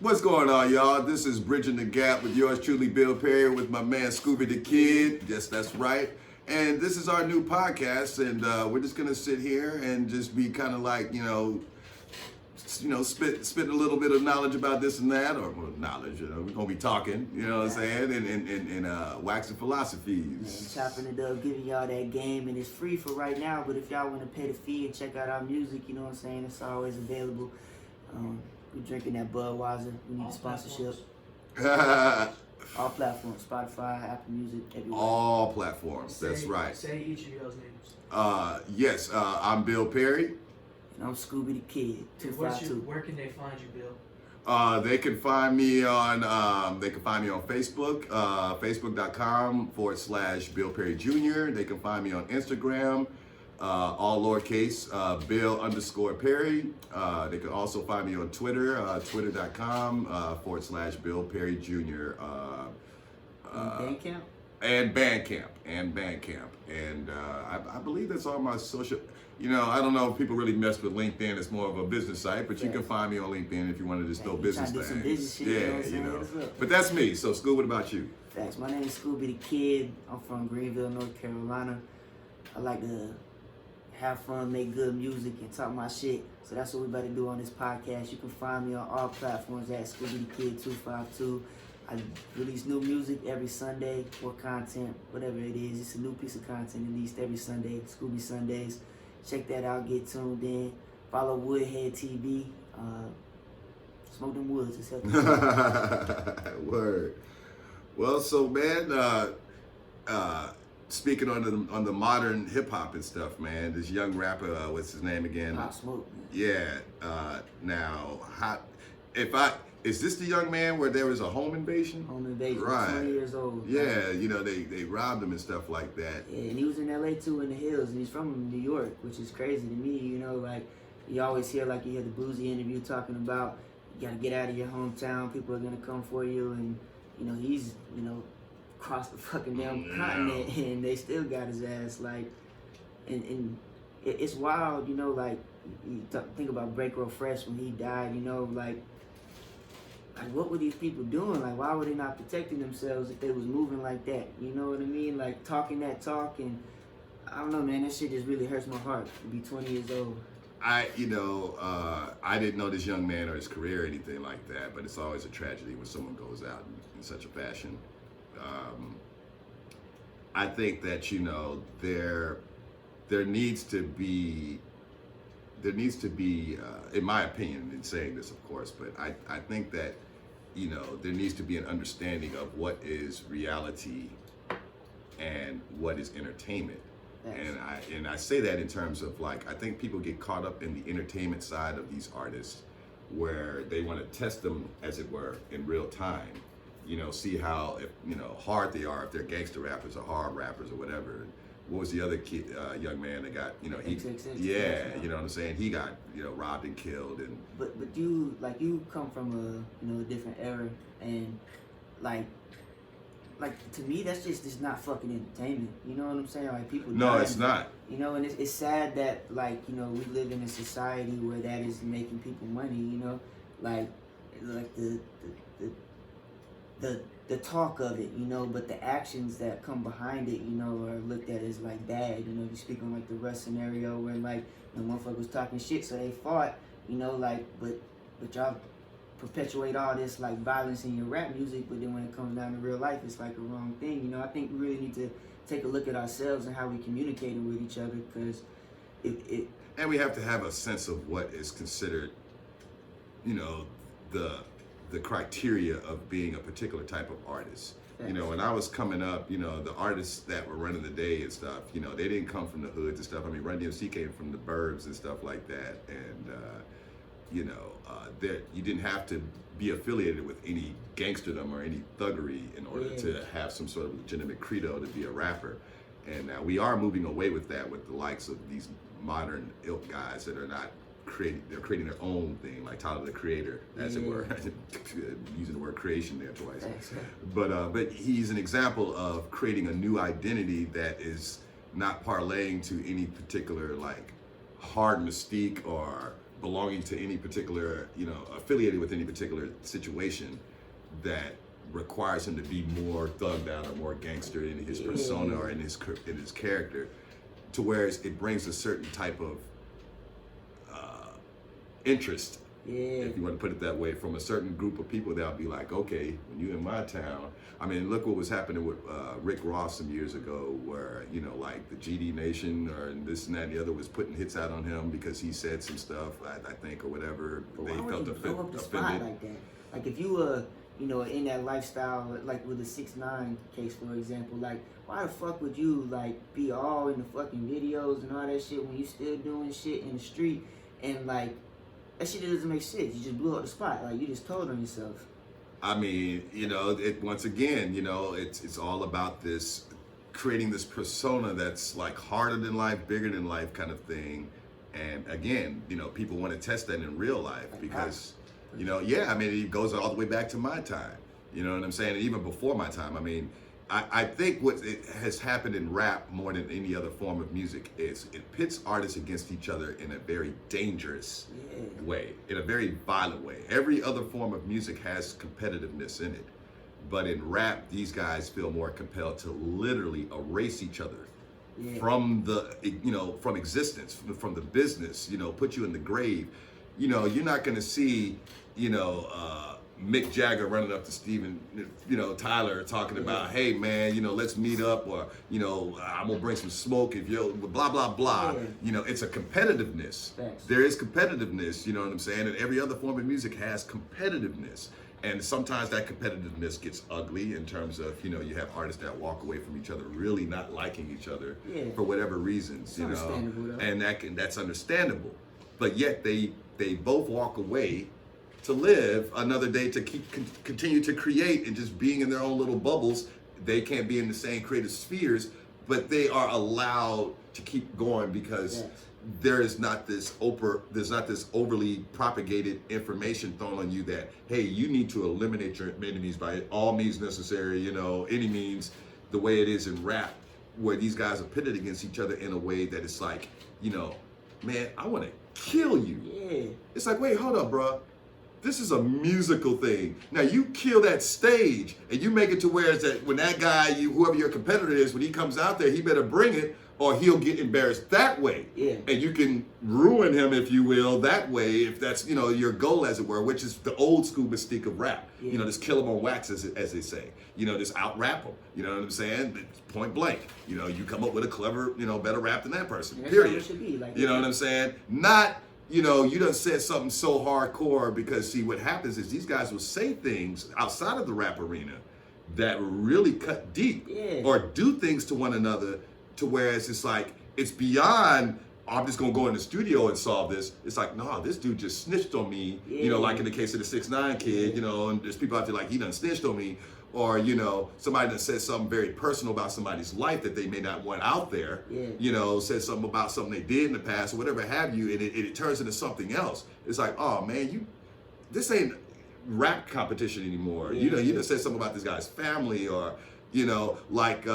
What's going on, y'all? This is Bridging the Gap with yours truly, Bill Perry, with my man ScoobyDaKid. Yes, that's right. And this is our new podcast, and we're just gonna sit here and just be kind of like, spit a little bit of knowledge about this and that, or well, knowledge. We're gonna be talking, you know what I'm saying, and waxing philosophies. Man, chopping it up, giving y'all that game, and it's free for right now. But if y'all want to pay the fee and check out our music, you know what I'm saying, it's always available. We're drinking that Budweiser. We need a sponsorship. All platforms, Spotify, Apple Music, everywhere. All platforms, that's right. Say each of y'all's names. Yes, I'm Bill Perry. And I'm ScoobyDaKid, 252. Where can they find you, Bill? They can find me on Facebook, facebook.com/Bill Perry Jr. They can find me on Instagram, all lowercase, Bill_Perry. They can also find me on Twitter, twitter.com/Bill Perry Jr. BandCamp? And BandCamp. And I believe that's all my social. I don't know if people really mess with LinkedIn. It's more of a business site, but you can find me on LinkedIn if you want to just throw business things. Some business shit, But that's me. So, Scoob, what about you? Thanks. My name is ScoobyDaKid. I'm from Greenville, North Carolina. I like to have fun, make good music, and talk my shit. So that's what we about to do on this podcast. You can find me on all platforms at ScoobyDaKid252. I release new music every Sunday, or content, whatever it is. It's a new piece of content released every Sunday, Scooby Sundays. Check that out, get tuned in. Follow Woodhead TV. Smoke them woods, it's healthy. Word. Well, so man, speaking on the modern hip hop and stuff, man, this young rapper, what's his name again? Pop Smoke, man. Yeah. Now, is this the young man where there was a home invasion? Home invasion, right. 20 years old. Yeah, they robbed him and stuff like that. Yeah, and he was in LA too, in the hills, and he's from New York, which is crazy to me, like, you always hear, like, you hear the Boozy interview talking about, you gotta get out of your hometown, people are gonna come for you, and, he's, across the fucking damn continent, and they still got his ass, like, and it's wild, like, you think about Break Real Fresh when he died, like, what were these people doing? Like, why were they not protecting themselves if they was moving like that? You know what I mean? Like, talking that talk, and I don't know, man, that shit just really hurts my heart to be 20 years old. I didn't know this young man or his career or anything like that, but it's always a tragedy when someone goes out in such a fashion. I think that, there needs to be, in my opinion, in saying this, of course, but I think that, there needs to be an understanding of what is reality and what is entertainment. Yes. And I say that in terms of, like, I think people get caught up in the entertainment side of these artists where they want to test them, as it were, in real time. See how, hard they are, if they're gangster rappers or hard rappers or whatever. What was the other kid, young man that got, you know what I'm saying? He got, robbed and killed. And but you come from a different era, and like to me that's just not fucking entertainment. You know what I'm saying? Like, people. No, it's not. And it's sad that we live in a society where that is making people money. Like the talk of it, but the actions that come behind it, are looked at as like bad. You speak on like the Russ scenario where the motherfucker was talking shit, so they fought, but y'all perpetuate all this like violence in your rap music, but then when it comes down to real life, it's like a wrong thing. I think we really need to take a look at ourselves and how we communicating with each other, because and we have to have a sense of what is considered, the criteria of being a particular type of artist. When I was coming up, the artists that were running the day and stuff, they didn't come from the hoods and stuff. I mean, Run DMC came from the burbs and stuff like that. And, that you didn't have to be affiliated with any gangsterdom or any thuggery in order to have some sort of legitimate credo to be a rapper. And now we are moving away with that with the likes of these modern ilk guys that are not they're creating their own thing, like Tyler the Creator, as it were, using the word creation there twice. But he's an example of creating a new identity that is not parlaying to any particular like hard mystique or belonging to any particular, affiliated with any particular situation that requires him to be more thugged out or more gangster in his persona or in his character, to where it brings a certain type of interest, if you want to put it that way, from a certain group of people that'll be like, okay, when you in my town. I mean, look what was happening with Rick Ross some years ago, where like the GD Nation or this and that and the other was putting hits out on him because he said some stuff, I think, or whatever. But they why felt would you blow up the spot offended. like that? Like if you were, in that lifestyle, like with the 6ix9ine case, for example, like why the fuck would you like be all in the fucking videos and all that shit when you still doing shit in the street, and like that shit doesn't make sense. You just blew up the spot. Like you just told on yourself. I mean, once again, it's all about this, creating this persona that's like harder than life, bigger than life kind of thing. And again, people want to test that in real life because, I mean, it goes all the way back to my time. You know what I'm saying? And even before my time. I mean, I think what has happened in rap more than any other form of music is it pits artists against each other in a very dangerous way, in a very violent way. Every other form of music has competitiveness in it. But in rap, these guys feel more compelled to literally erase each other from the, from existence, from the business, put you in the grave. You're not going to see, Mick Jagger running up to Steven, Tyler talking about, hey man, let's meet up, or, I'm gonna bring some smoke if you're blah, blah, blah. It's a competitiveness. Thanks. There is competitiveness, you know what I'm saying? And every other form of music has competitiveness. And sometimes that competitiveness gets ugly in terms of, you have artists that walk away from each other really not liking each other for whatever reasons, and that's understandable. But yet they both walk away to live another day, to continue to create, and just being in their own little bubbles. They can't be in the same creative spheres, but they are allowed to keep going because there's not this overly propagated information thrown on you that, hey, you need to eliminate your enemies by all means necessary, any means, the way it is in rap, where these guys are pitted against each other in a way that it's like, man, I want to kill you. It's like, wait, hold up, bro. This is a musical thing. Now you kill that stage and you make it to where it's that when that guy, whoever your competitor is, when he comes out there, he better bring it or he'll get embarrassed that way. And you can ruin him, if you will, that way, if that's, your goal, as it were, which is the old school mystique of rap. Just kill him on wax, as they say. Just out rap him. You know what I'm saying? Point blank. You come up with a clever, better rap than that person. Period. It should be. Like, you know what I'm saying? Not, you done said something so hardcore, because see, what happens is these guys will say things outside of the rap arena that really cut deep, or do things to one another to where it's like, it's beyond, I'm just gonna go in the studio and solve this. It's like, no, this dude just snitched on me, like in the case of the 6ix9ine kid, and there's people out there like, he done snitched on me. Or, somebody that says something very personal about somebody's life that they may not want out there, says something about something they did in the past or whatever have you, and it turns into something else. It's like, oh man, this ain't rap competition anymore. You just said something about this guy's family, or, like,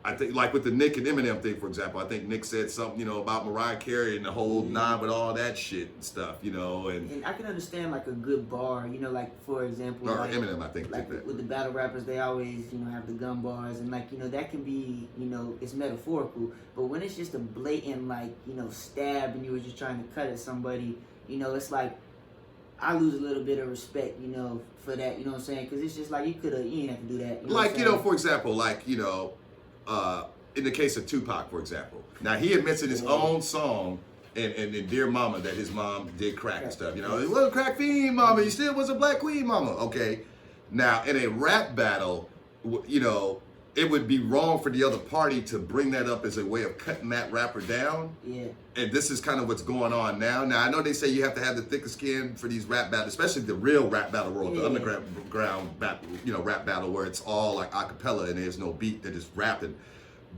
I think, like with the Nick and Eminem thing, for example, I think Nick said something, about Mariah Carey and the whole nine with all that shit and stuff, and I can understand like a good bar, like for example, or like, Eminem, I think, like with the battle rappers, they always, have the gun bars, and like, that can be, it's metaphorical, but when it's just a blatant, like, stab, and you were just trying to cut at somebody, it's like, I lose a little bit of respect, for that, you know what I'm saying? Because it's just like, you didn't have to do that. Like, for example, like, in the case of Tupac, for example. Now, he admits in his own song, in Dear Mama, that his mom did crack and stuff. It wasn't crack fiend, mama. You still was a black queen, mama. Okay. Now, in a rap battle, it would be wrong for the other party to bring that up as a way of cutting that rapper down. And this is kind of what's going on now. Now, I know they say you have to have the thicker skin for these rap battles, especially the real rap battle world, the underground battle, rap battle, where it's all like a cappella and there's no beat, they're just rapping.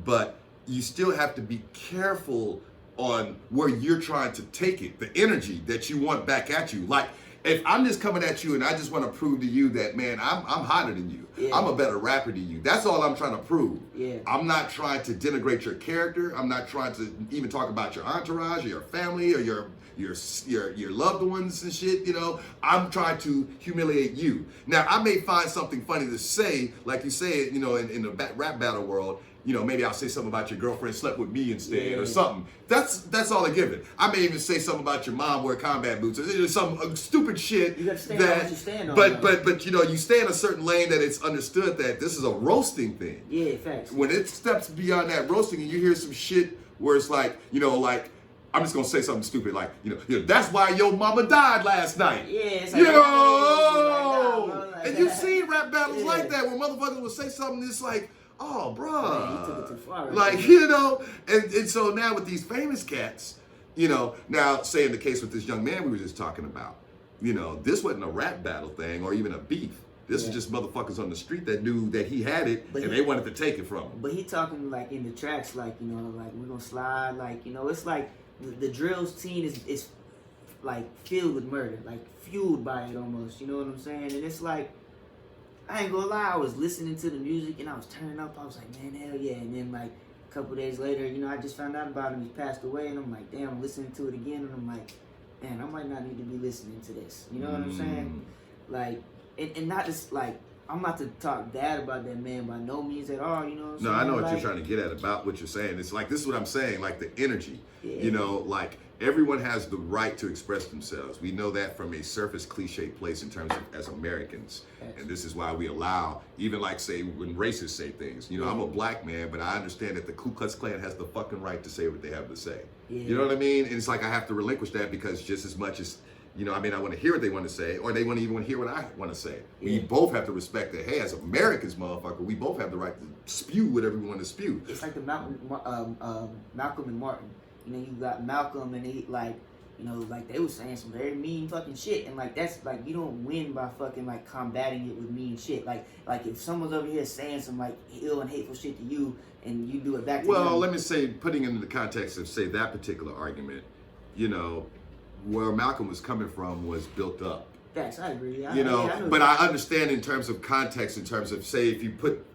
But you still have to be careful on where you're trying to take it, the energy that you want back at you. Like, if I'm just coming at you and I just want to prove to you that, man, I'm hotter than you. Yeah. I'm a better rapper than you. That's all I'm trying to prove. Yeah. I'm not trying to denigrate your character. I'm not trying to even talk about your entourage or your family or your loved ones and shit, you know. I'm trying to humiliate you. Now, I may find something funny to say, like you say, you know, in the rap battle world. You know, maybe I'll say something about your girlfriend slept with me instead or something. That's all I give it. I may even say something about your mom wear combat boots or some stupid shit. You gotta stand on what you stand on. But you know, you stay in a certain lane that it's understood that this is a roasting thing. Yeah, facts. When it steps beyond that roasting and you hear some shit where it's like, you know, like, I'm just gonna say something stupid like, you know, that's why your mama died last night. Yeah, it's like, you know, like that, bro, like and that. you see rap battles Yeah. like that where motherfuckers will say something that's like, oh, bro, Man, you took it too far, right? like, you know, and so now with these famous cats, you know, now say in the case with this young man we were just talking about, you know, this wasn't a rap battle thing or even a beef. This is just motherfuckers on the street that knew that he had it and they wanted to take it from him. But he talking like in the tracks, like, you know, like we're gonna slide, like, you know, it's like the drills scene is like filled with murder, like fueled by it almost, you know what I'm saying? And it's like, I ain't gonna lie, I was listening to the music and I was turning up. I was like, man, hell yeah. And then like a couple days later, you know, I just found out about him. He passed away, and I'm like, damn, I'm listening to it again, and I'm like, man, I might not need to be listening to this. You know what I'm saying? Like, and not just like, I'm not to talk bad about that man by no means at all. You know what I'm saying? No, I know what like, you're trying to get at about what you're saying. It's like, this is what I'm saying, like the energy. Yeah. You know, like everyone has the right to express themselves. We know that from a surface cliche place in terms of as Americans. And this is why we allow, even like say when racists say things, you know, I'm a black man, but I understand that the Ku Klux Klan has the fucking right to say what they have to say. Yeah. You know what I mean? And it's like I have to relinquish that because just as much as, you know, I mean, I want to hear what they want to say, or they want to even want to hear what I want to say. Yeah. We both have to respect that, hey, as Americans, motherfucker, we both have the right to spew whatever we want to spew. It's like the Malcolm and Martin. You know, you got Malcolm and he like, you know, like they was saying some very mean fucking shit, and like that's like you don't win by fucking like combating it with mean shit. Like if someone's over here saying some like ill and hateful shit to you, and you do it back to them. Well, let me say, putting it into the context of say that particular argument, you know, where Malcolm was coming from was built up. Facts, I agree. You know, but I understand in terms of context, in terms of say if you put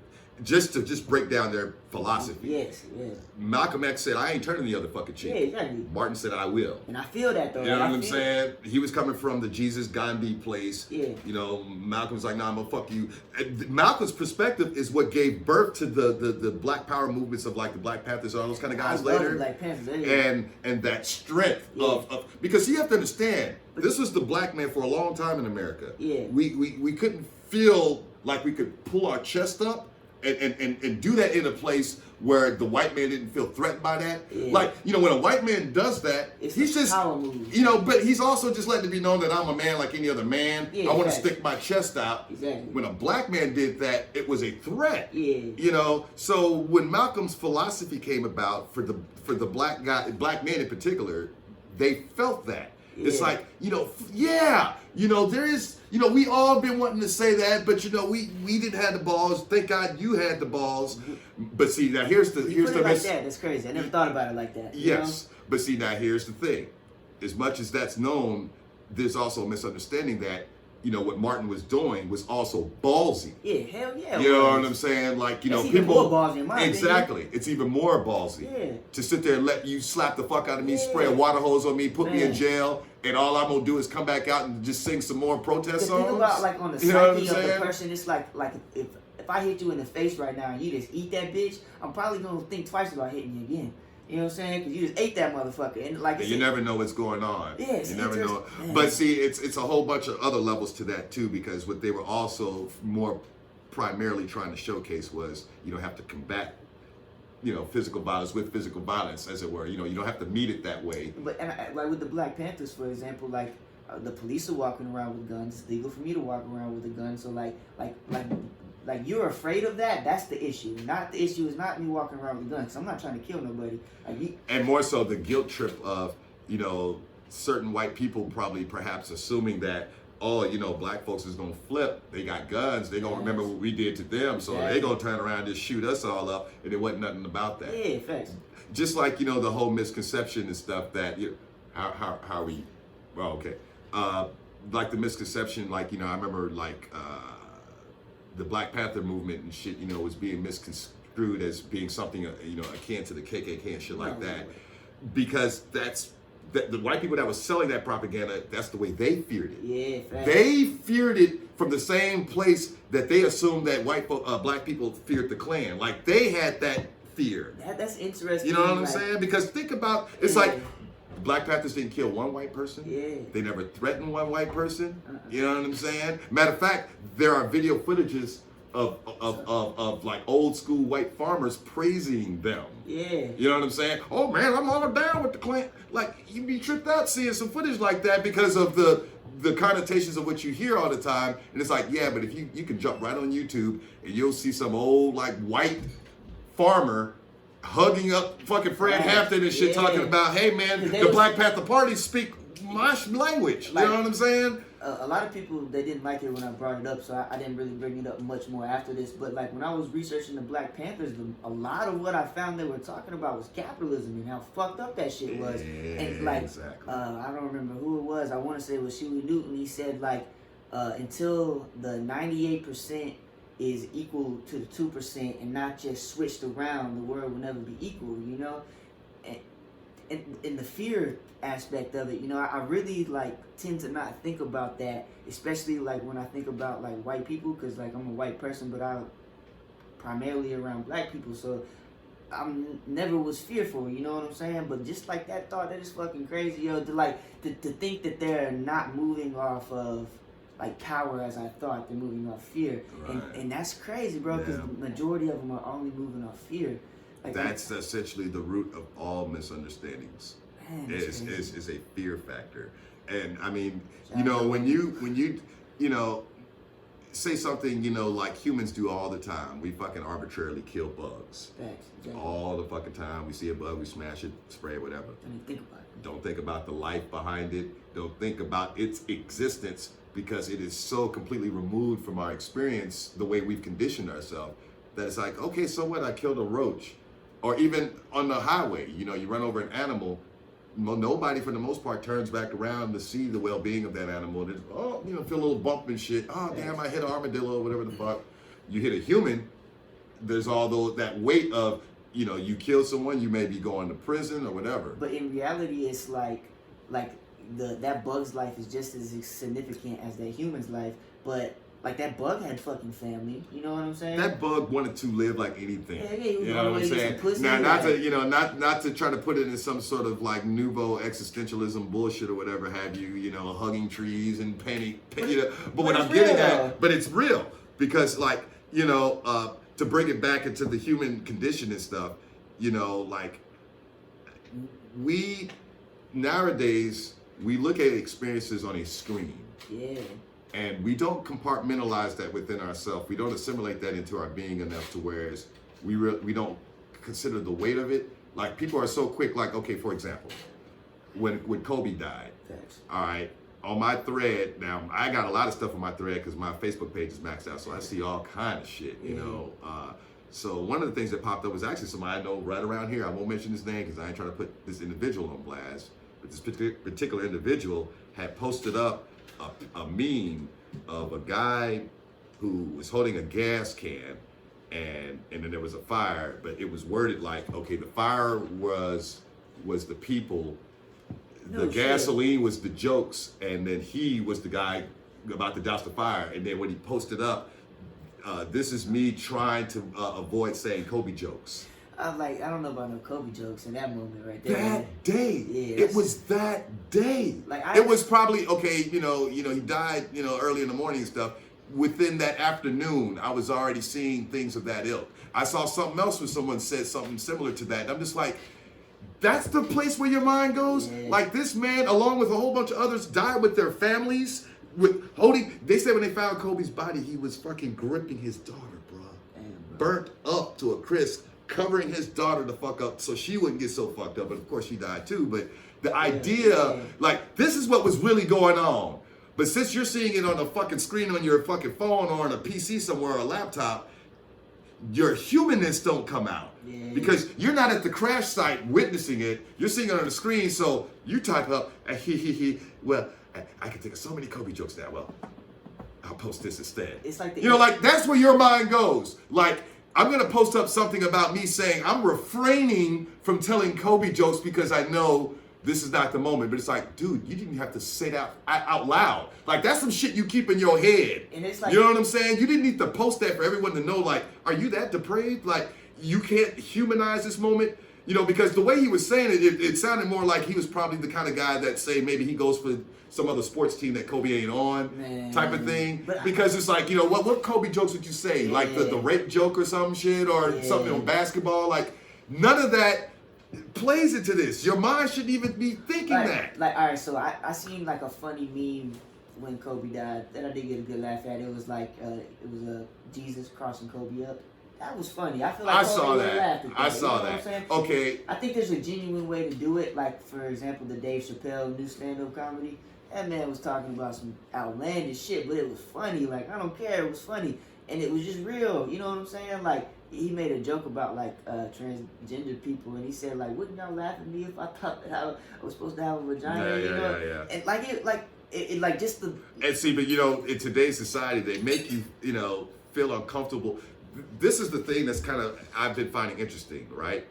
just break down their philosophy. Yes, yeah. Malcolm X said, I ain't turning the other fucking cheek. Yeah, exactly. Martin said, I will. And I feel that though. You know like, what I'm saying? He was coming from the Jesus Gandhi place. Yeah. You know, Malcolm's like, nah, I'm gonna fuck you. And Malcolm's perspective is what gave birth to the Black Power movements of like the Black Panthers, all those kind of guys I love later. the Black Panthers, yeah. And that strength of because you have to understand, this was the black man for a long time in America. Yeah. We couldn't feel like we could pull our chest up and do that in a place where the white man didn't feel threatened by that. Yeah. Like, you know, when a white man does that, It's he's a just, power move. you know, but he's also just letting it be known that I'm a man like any other man. Yeah, I want to exactly. stick my chest out. Exactly. When a black man did that, it was a threat. Yeah. You know, so when Malcolm's philosophy came about for the black men in particular, they felt that. It's Yeah. like, you know, you know, there is, you know, we all been wanting to say that, but you know, we didn't have the balls. Thank God you had the balls. But see, now here's the You put it like that. That's crazy. I never thought about it like that. Yes, but see, now here's the thing. As much as that's known, there's also a misunderstanding that, you know, what Martin was doing was also ballsy. Yeah, hell yeah. You know what I'm saying? Like, you know, That's even people. more ballsy in my exactly. It's even more ballsy. Yeah. To sit there and let you slap the fuck out of me, Yeah. spray a water hose on me, put me in Man. jail, and all I'm gonna do is come back out and just sing some more protest songs. Think about like on the You know what I'm psyche of the saying? person. It's like if I hit you in the face right now and you just eat that bitch, I'm probably gonna think twice about hitting you again. You know what I'm saying? Because you just ate that motherfucker, and like And you never know what's going on. Yeah, it's you never know. interesting. Man. But see, it's a whole bunch of other levels to that too, because what they were also more primarily trying to showcase was you don't have to combat, you know, physical violence with physical violence, as it were. You know, you don't have to meet it that way. But like with the Black Panthers, for example, like the police are walking around with guns. It's legal for me to walk around with a gun. So like you're afraid of that. That's the issue. Not the issue is not me walking around with a gun. Cause I'm not trying to kill nobody. Like And more so the guilt trip of, you know, certain white people probably perhaps assuming that, oh, you know, black folks is gonna flip. They got guns. They gonna remember what we did to them. So they gonna turn around and just shoot us all up. And there wasn't nothing about that. yeah, facts. Just like, you know, the whole misconception and stuff that, you know, how are we, well, okay. like the misconception, like, you know, I remember like the Black Panther movement and shit, you know, was being misconstrued as being something, you know, akin to the KKK and shit like that, because the white people that was selling that propaganda, that's the way they feared it. Yeah, fact. They feared it from the same place that they assumed that black people feared the Klan. Like they had that fear. That's interesting. You know what I'm like, saying? Because think about, it's like Black Panthers didn't kill one white person. Yeah. They never threatened one white person. You know what I'm saying? Matter of fact, there are video footages of like old school white farmers praising them. Yeah. You know what I'm saying? Oh man, I'm all down with the Klan. Like you be tripped out seeing some footage like that because of the connotations of what you hear all the time. And it's like, yeah, but if you can jump right on YouTube and you'll see some old like white farmer hugging up fucking Fred Hampton and shit, talking about, hey man, the Black Panther Party speak my language. Like, you know what I'm saying? A lot of people, they didn't like it when I brought it up, so I didn't really bring it up much more after this. But like when I was researching the Black Panthers, a lot of what I found they were talking about was capitalism and how fucked up that shit was. And like, exactly. I don't remember who it was. I want to say it was Huey Newton. He said like, until the 98% is equal to the 2% and not just switched around, the world will never be equal, you know? And in the fear aspect of it, you know, I really like tend to not think about that, especially like when I think about like white people, because like I'm a white person, but I'm primarily around black people, so I'm never was fearful, you know what I'm saying? But just like that thought, that is fucking crazy, yo, to think that they're not moving off of like power as I thought, they're moving off fear. Right. And that's crazy, bro, because the majority of them are only moving off fear. Like, that's essentially the root of all misunderstandings. Man, is a fear factor. And I mean, you know, when you say something, you know, like humans do all the time. We fucking arbitrarily kill bugs. Facts, exactly. All the fucking time. We see a bug, we smash it, spray it, whatever. Don't even think about it. Don't think about the life behind it. Don't think about its existence, because it is so completely removed from our experience, the way we've conditioned ourselves, that it's like, okay, so what? I killed a roach. Or even on the highway, you know, you run over an animal, nobody for the most part turns back around to see the well-being of that animal. There's, oh, you know, feel a little bump and shit. Oh, damn, I hit an armadillo or whatever the fuck. You hit a human, there's all that weight of, you know, you kill someone, you may be going to prison or whatever. But in reality, it's like that bug's life is just as significant as that human's life. But like that bug had fucking family, you know what I'm saying? That bug wanted to live like anything. Yeah, he was you know what I'm saying? Now, not to try to put it in some sort of like nouveau existentialism bullshit or whatever have you, you know, hugging trees and painting, you know. But what I'm getting at, but it's real, because like, you know, to bring it back into the human condition and stuff, you know, like nowadays we look at experiences on a screen. Yeah. And we don't compartmentalize that within ourselves. We don't assimilate that into our being enough to whereas we don't consider the weight of it. Like people are so quick, like, okay, for example, when Kobe died, Thanks. all right, on my thread, now I got a lot of stuff on my thread because my Facebook page is maxed out, so I see all kind of shit, you know. So one of the things that popped up was actually somebody I know right around here. I won't mention his name because I ain't trying to put this individual on blast, but this particular individual had posted up a meme of a guy who was holding a gas can, and then there was a fire, but it was worded like, okay, the fire was the people, the gasoline was the jokes, and then he was the guy about to douse the fire. And then when he posted up, this is me trying to avoid saying Kobe jokes. I'm like, I don't know about no Kobe jokes in that moment right there. That day, it was that day. Like it was probably okay. You know, he died, you know, early in the morning and stuff. Within that afternoon, I was already seeing things of that ilk. I saw something else when someone said something similar to that. And I'm just like, that's the place where your mind goes. Yeah. Like this man, along with a whole bunch of others, died with their families, with holding. They said when they found Kobe's body, he was fucking gripping his daughter, bro. Damn, bro. Burnt up to a crisp, covering his daughter the fuck up so she wouldn't get so fucked up. But of course she died too. But the idea, like, this is what was really going on. But since you're seeing it on a fucking screen on your fucking phone or on a PC somewhere or a laptop, your humanness don't come out. Because you're not at the crash site witnessing it. You're seeing it on the screen, so you type up, well, I can think of so many Kobe jokes now. Well, I'll post this instead. It's like like that's where your mind goes. Like, I'm gonna post up something about me saying I'm refraining from telling Kobe jokes because I know this is not the moment. But it's like, dude, you didn't have to say that out loud. Like, that's some shit you keep in your head. And it's like, you know what I'm saying? You didn't need to post that for everyone to know. Like, are you that depraved? Like, you can't humanize this moment. Because the way he was saying it sounded more like he was probably the kind of guy that say maybe he goes for some other sports team that Kobe ain't on, type of thing. Because it's like, what Kobe jokes would you say? Like the rape joke or some shit or something on basketball? Like, none of that plays into this. Your mind shouldn't even be thinking that. Like, all right, so I seen like a funny meme when Kobe died that I did get a good laugh at. It was like, it was Jesus crossing Kobe up. That was funny. I feel like I saw that. I saw that. Okay. I think there's a genuine way to do it. Like, for example, the Dave Chappelle new stand-up comedy. That man was talking about some outlandish shit, but it was funny. Like, I don't care. It was funny. And it was just real. You know what I'm saying? Like, he made a joke about, like, transgender people. And he said, like, wouldn't y'all laugh at me if I thought that I was supposed to have a vagina? Yeah. And, like, just the... And see, but, in today's society, they make you, feel uncomfortable. This is the thing that's I've been finding interesting, right?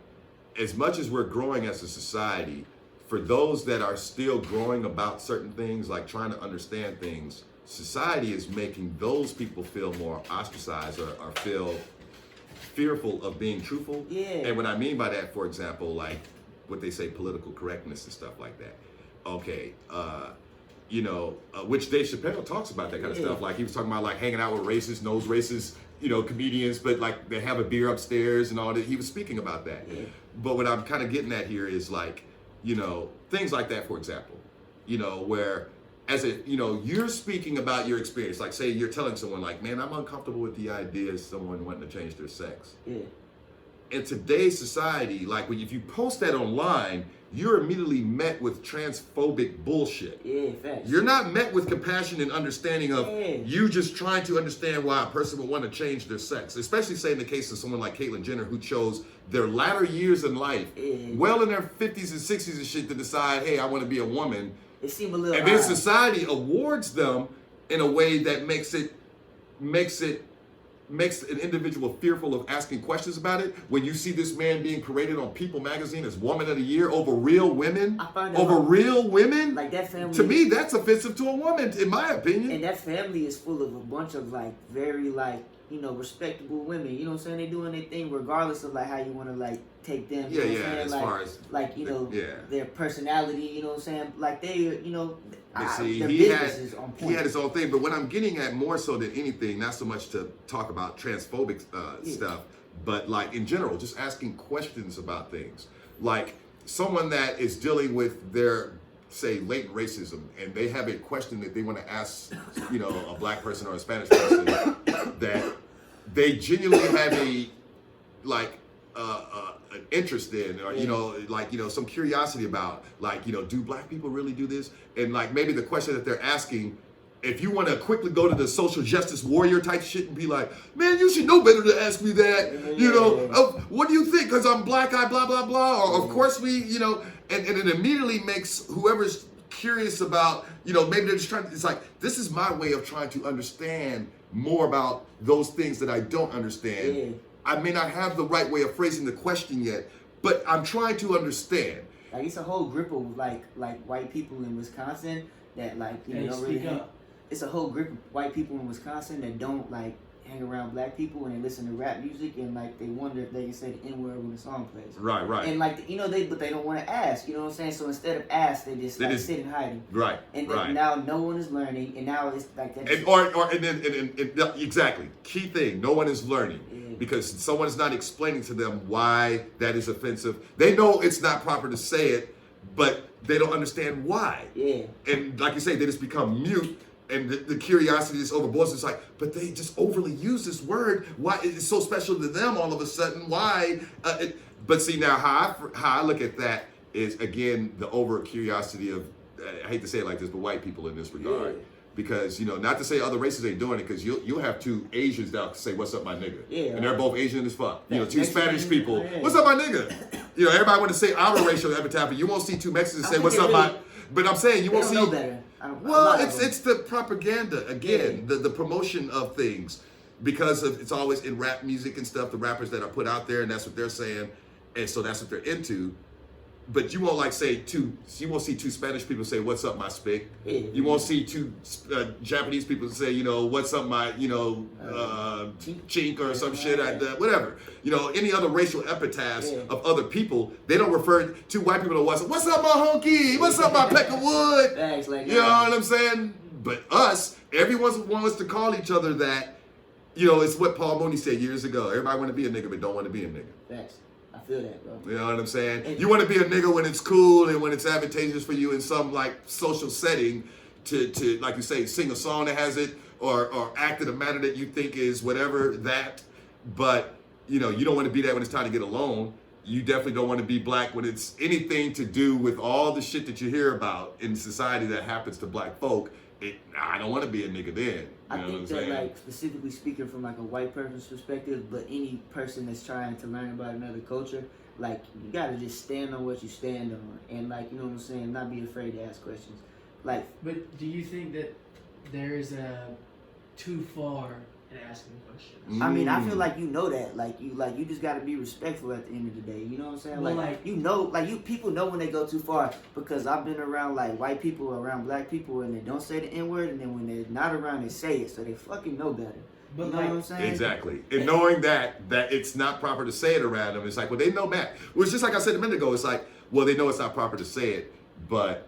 As much as we're growing as a society, for those that are still growing about certain things, like trying to understand things, society is making those people feel more ostracized or feel fearful of being truthful. Yeah. And what I mean by that, for example, like what they say, political correctness and stuff like that. Okay, which Dave Chappelle talks about that kind of stuff. Like, he was talking about like hanging out with racist, knows racist, comedians, but like they have a beer upstairs and all that. He was speaking about that. Yeah. But what I'm kind of getting at here is like, things like that, for example, where as you're speaking about your experience, like say you're telling someone like, man, I'm uncomfortable with the idea of someone wanting to change their sex. Yeah. In today's society, like if you post that online, you're immediately met with transphobic bullshit. Yeah, facts. You're not met with compassion and understanding of you just trying to understand why a person would want to change their sex. Especially say in the case of someone like Caitlyn Jenner, who chose their latter years in life, well in their 50s and 60s and shit, to decide, hey, I want to be a woman. It seemed a little and then society awards them in a way that makes an individual fearful of asking questions about it. When you see this man being paraded on People magazine as Woman of the Year over real women, like that family, to me, that's offensive to a woman, in my opinion. And that family is full of a bunch of like very respectable women. You know what I'm saying? They doing their thing regardless of like how you want to like take them. You know what I'm saying? As like, far as their personality. You know what I'm saying? Like they, their he business is on point. He had his own thing. But what I'm getting at more so than anything, not so much to talk about transphobic stuff, but like in general, just asking questions about things. Like someone that is dealing with their, say, latent racism, and they have a question that they want to ask, a black person or a Spanish person that they genuinely have a an interest in, or some curiosity about, do black people really do this? And like maybe the question that they're asking, if you want to quickly go to the social justice warrior type shit and be like, man, you should know better to ask me that, what do you think? Because I'm black, I blah blah blah, or of course we, and it immediately makes whoever's curious about, maybe they're just trying to, it's like, this is my way of trying to understand more about those things that I don't understand. Yeah. I may not have the right way of phrasing the question yet, but I'm trying to understand. Like it's a whole group of like white people in Wisconsin that don't really it's a whole group of white people in Wisconsin that don't like hang around black people and they listen to rap music and like they wonder if they can say the N-word when the song plays. Right. And like but they don't want to ask, you know what I'm saying? So instead of ask, they just sit in hiding. Right. And then now no one is learning, and now it's like that. And exactly. Key thing, no one is learning. Because someone is not explaining to them why that is offensive. They know it's not proper to say it, but they don't understand why. Yeah. And like you say, they just become mute. And the curiosity is overboard. It's like, but they just overly use this word. Why it's so special to them all of a sudden? Why? But see now how I look at that is again the over curiosity of I hate to say it like this, but white people in this regard. Yeah. Because not to say other races ain't doing it, because you'll have two Asians that say what's up my nigga, and they're both Asian as fuck. Two Spanish people, what's up my nigga. Everybody want to say our racial epitaph, but you won't see two Mexicans say what's up my. But I'm saying you won't see. Well, it's the propaganda again, the promotion of things, because it's always in rap music and stuff. The rappers that are put out there, and that's what they're saying, and so that's what they're into. But you won't you won't see two Spanish people say, "What's up, my spick?" Yeah. You won't see two Japanese people say, "What's up, my chink," or some shit, whatever. Any other racial epitaphs of other people, they don't refer to white people to what's up, my honky? What's up, my peck of wood? Thanks, like You know what I'm saying? But us, everyone wants to call each other that. It's what Paul Mooney said years ago. Everybody want to be a nigga, but don't want to be a nigga. Thanks. I feel that, bro. You know what I'm saying? You want to be a nigga when it's cool and when it's advantageous for you in some like social setting to like you say, sing a song that has it or act in a manner that you think is whatever that. But you don't want to be that when it's time to get alone. You definitely don't want to be black when it's anything to do with all the shit that you hear about in society that happens to black folk. I don't want to be a nigga then. I think that, like, specifically speaking from like a white person's perspective, but any person that's trying to learn about another culture, like, you gotta just stand on what you stand on, and like, you know what I'm saying, not be afraid to ask questions. Like, but do you think that there is a too far in asking questions? I mean, I feel like that, like you just gotta be respectful at the end of the day. You know what I'm saying? Well, People know when they go too far, because I've been around like white people, around black people, and they don't say the N-word, and then when they're not around, they say it, so they fucking know better. But you know what I'm saying? Exactly. And knowing that it's not proper to say it around them, it's like, well, they know that. Well, it's just like I said a minute ago, it's like, well, they know it's not proper to say it, but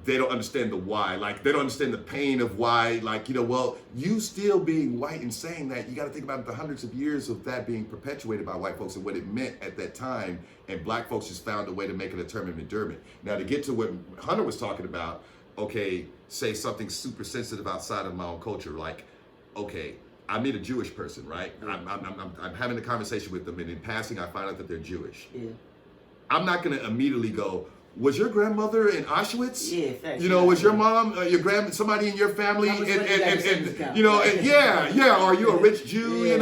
they don't understand the why. Like, they don't understand the pain of why, like, well, you still being white and saying that, you got to think about the hundreds of years of that being perpetuated by white folks and what it meant at that time. And black folks just found a way to make it a term of endearment. Now, to get to what Hunter was talking about, okay, say something super sensitive outside of my own culture, like, okay, I meet a Jewish person, right? I'm having a conversation with them, and in passing, I find out that they're Jewish. Yeah. I'm not going to immediately go, was your grandmother in Auschwitz? Yeah, thanks. Was your mom, your somebody in your family, or are you a rich Jew,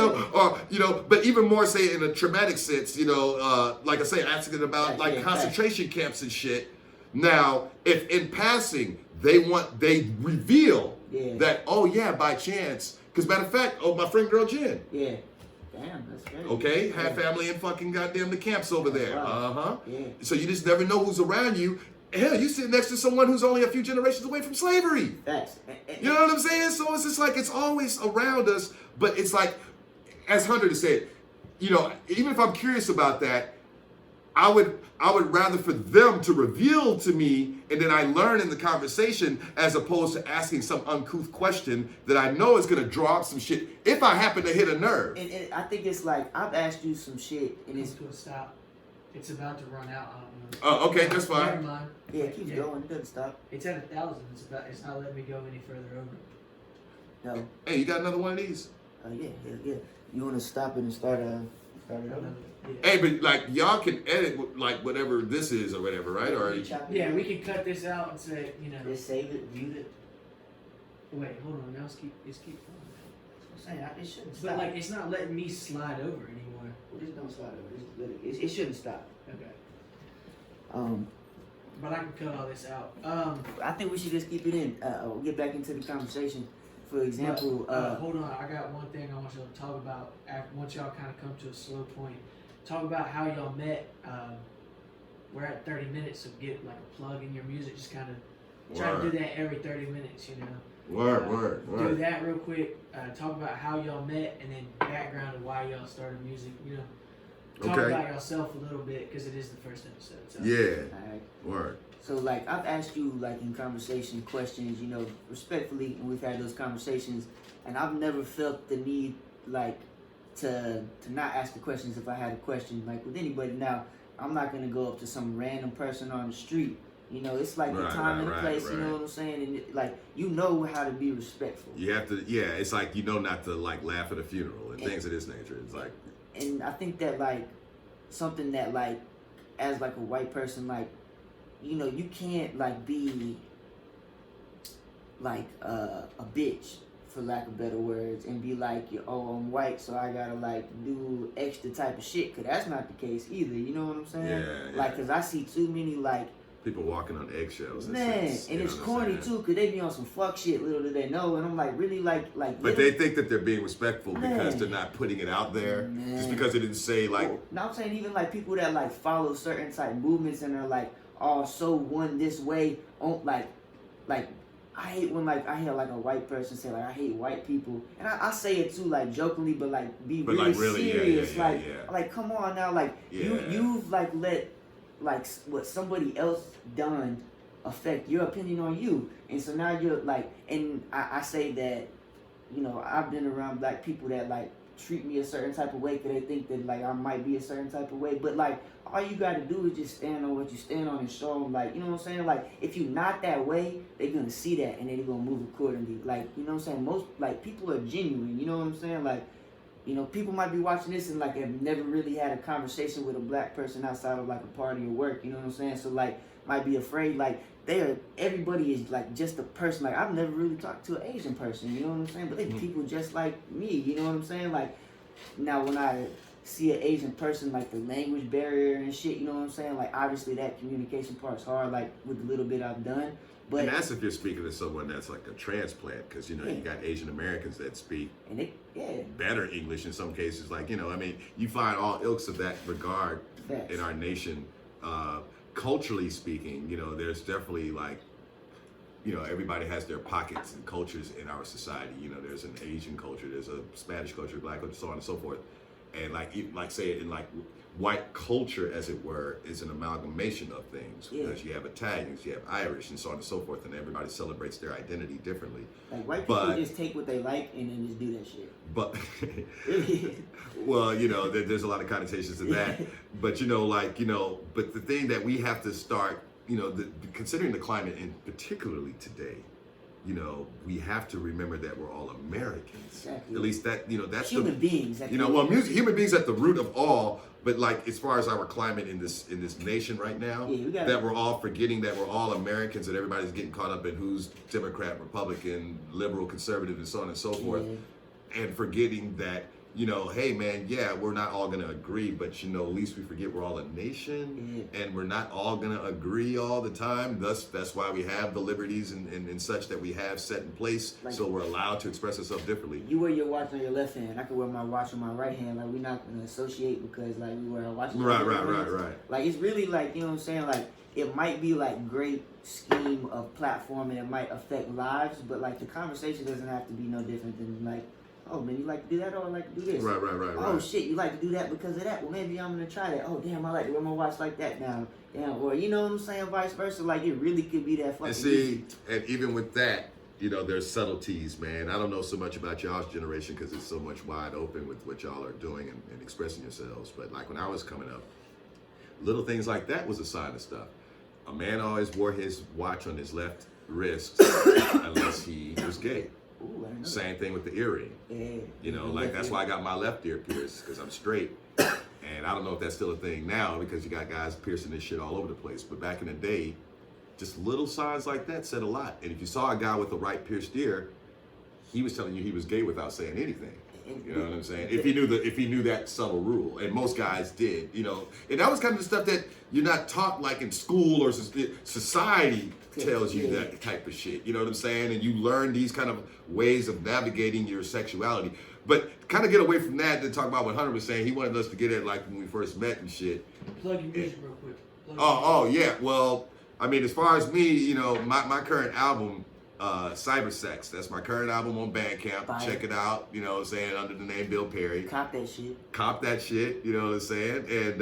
but even more say in a traumatic sense, like I say, asking about like concentration camps and shit. Now, if in passing they reveal that, oh yeah, by chance, because matter of fact, my friend girl Jen. Yeah. Damn, that's great. Okay, have family in fucking goddamn the camps over there. Wow. Yeah. So you just never know who's around you. Hell, you sit next to someone who's only a few generations away from slavery. Facts. You know what I'm saying? So it's just like, it's always around us, but it's like, as Hunter said, even if I'm curious about that, I would rather for them to reveal to me, and then I learn in the conversation, as opposed to asking some uncouth question that I know is gonna draw up some shit if I happen to hit a nerve. And I think it's like, I've asked you some shit, and it's to a stop. It's about to run out. I don't know. Oh, okay, that's fine. Never mind. Yeah, it keeps going. It doesn't stop. It's at 1,000. It's not letting me go any further over. No. Hey, you got another one of these? Yeah. You want to stop it and start it over? Yeah. Hey, but like, y'all can edit like whatever this is or whatever, right? Or yeah, we can cut this out and say, just save it, view it. Wait, hold on. Now let's keep going. I'm saying, it shouldn't stop. But like, it's not letting me slide over anymore. Well, just don't slide over. Just let it. It shouldn't stop. Okay. But I can cut all this out. I think we should just keep it in. We'll get back into the conversation. For example, hold on. I got one thing I want y'all to talk about. Once y'all kind of come to a slow point, talk about how y'all met. We're at 30 minutes, so get like a plug in your music. Just kind of try to do that every 30 minutes. Word. Do that real quick. Talk about how y'all met, and then background of why y'all started music. Talk about yourself a little bit, because it is the first episode. So. Yeah. All right. Word. So like, I've asked you like in conversation questions, respectfully, and we've had those conversations, and I've never felt the need like to not ask the questions if I had a question like with anybody. Now, I'm not gonna go up to some random person on the street. It's like the time and the place. You know what I'm saying? And how to be respectful. You have to. Yeah, it's like not to like laugh at a funeral and things of this nature. It's like. And I think that like something that like as like a white person, like you can't like be like a bitch, for lack of better words, and be like, oh, I'm white, so I gotta like do extra type of shit, because that's not the case either. You know what I'm saying? Yeah. Like, because I see too many like people walking on eggshells. Man, and it's corny too, cause they be on some fuck shit. Little do they know, and I'm like, really, like. But they think that they're being respectful because they're not putting it out there, just because they didn't say like. Oh, no, I'm saying even like people that like follow certain type movements and are like, oh, so one this way, on like. I hate when like I hear like a white person say like I hate white people, and I say it too like jokingly, but like be but really, like, really serious. yeah. Like come on now, like you've like let like what somebody else done affect your opinion on you, and so now you're like, and I say that, you know, I've been around black people that like treat me a certain type of way because they think that like I might be a certain type of way, but like all you gotta do is just stand on what you stand on and show them, like, you know what I'm saying, like if you're not that way, they're gonna see that and they're gonna move accordingly, like, you know what I'm saying, most like people are genuine, you know what I'm saying, like, you know, people might be watching this and like have never really had a conversation with a black person outside of like a party or work, you know what I'm saying, so like might be afraid, like everybody is like just a person, like I've never really talked to an Asian person, you know what I'm saying, but they people just like me, you know what I'm saying, like now when I see an Asian person, like the language barrier and shit, you know what I'm saying, like obviously that communication part's hard, like with the little bit I've done, but and that's if you're speaking to someone that's like a transplant, because you know you got Asian Americans that speak and they better English in some cases, like, you know, I mean, you find all ilks of that regard in our nation. Culturally speaking, you know, there's definitely like, you know, everybody has their pockets and cultures in our society. You know, there's an Asian culture, there's a Spanish culture, black culture, so on and so forth. And like say it in like white culture, as it were, is an amalgamation of things, because you have Italians, you have Irish, and so on and so forth, and everybody celebrates their identity differently. Like white people just take what they like and then just do that shit. But well, you know, there's a lot of connotations to that. But you know, like, you know, but the thing that we have to start, you know, considering the climate, and particularly today, you know, we have to remember that we're all Americans. Exactly. At least that, you know, that's human beings. You know, well, human beings at the root of all. But like, as far as our climate in this nation right now, that we're all forgetting that we're all Americans, and everybody's getting caught up in who's Democrat, Republican, liberal, conservative, and so on and so forth, and forgetting that, you know, hey man, we're not all gonna agree, but you know, at least we forget we're all a nation, and we're not all gonna agree all the time. That's why we have the liberties and such that we have set in place, like, so we're allowed to express ourselves differently. You wear your watch on your left hand, I can wear my watch on my right hand. Like, we're not gonna associate because like we wear our watch on our right. Like, it's really like, you know what I'm saying, like it might be like great scheme of platform and it might affect lives, but like the conversation doesn't have to be no different than like, oh man, you like to do that, or I like to do this. Right. Oh shit, you like to do that because of that. Well, maybe I'm gonna try that. Oh damn, I like to wear my watch like that now. Damn, or you know what I'm saying, vice versa. Like it really could be that fucking. And see, and even with that, you know, there's subtleties, man. I don't know so much about y'all's generation because it's so much wide open with what y'all are doing and expressing yourselves. But like when I was coming up, little things like that was a sign of stuff. A man always wore his watch on his left wrist unless he was gay. Ooh, same thing with the earring. You know, like that's why I got my left ear pierced, because I'm straight. And I don't know if that's still a thing now, because you got guys piercing this shit all over the place. But back in the day, just little signs like that said a lot. And if you saw a guy with a right pierced ear, he was telling you he was gay without saying anything. You know what I'm saying? If he knew that subtle rule, and most guys did, you know, and that was kind of the stuff that you're not taught like in school or society tells you that type of shit. You know what I'm saying? And you learn these kind of ways of navigating your sexuality. But kind of get away from that to talk about what Hunter was saying. He wanted us to get at like when we first met and shit. Plug your music real quick. Oh yeah. Well, I mean, as far as me, you know, my current album, Cyber Sex, that's my current album on BandCamp. Check it out, you know what I'm saying, under the name Bill Perry. Cop that shit, you know what I'm saying? And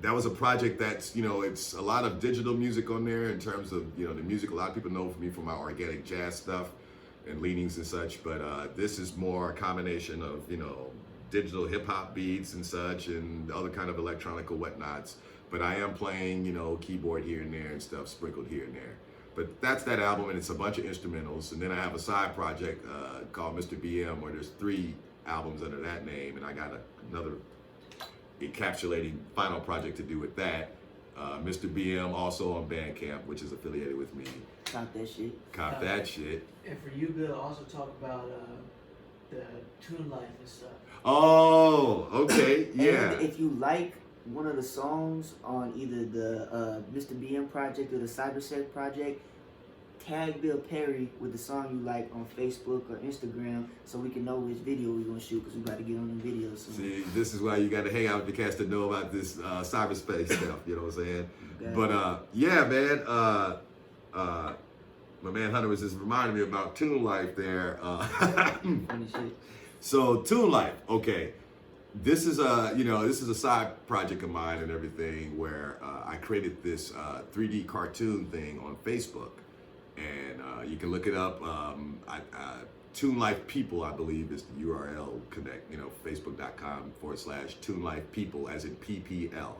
that was a project that's, you know, it's a lot of digital music on there in terms of, you know, the music. A lot of people know me for my organic jazz stuff and leanings and such, but this is more a combination of, you know, digital hip hop beats and such and other kind of electronic or whatnots. But I am playing, you know, keyboard here and there and stuff sprinkled here and there. But that's that album, and it's a bunch of instrumentals. And then I have a side project called Mr. BM, where there's 3 albums under that name, and I got another encapsulating final project to do with that. Mr. BM also on BandCamp, which is affiliated with me. Cop that shit. And for you, Bill, also talk about the tune life and stuff. Oh, okay, yeah. And if you like one of the songs on either the Mr. BM project or the Cybersec project, tag Bill Perry with the song you like on Facebook or Instagram so we can know which video we're going to shoot because we about to get on the videos soon. See, this is why you got to hang out with the cats to know about this cyberspace stuff, you know what I'm saying? Okay. But yeah, man, my man Hunter was just reminding me about Tune Life there. Funny shit. So Tune Life, okay. This is a side project of mine and everything where I created this 3D cartoon thing on Facebook. And you can look it up. Tune Life People, I believe, is the URL. Connect, facebook.com/Tune Life People, as in PPL.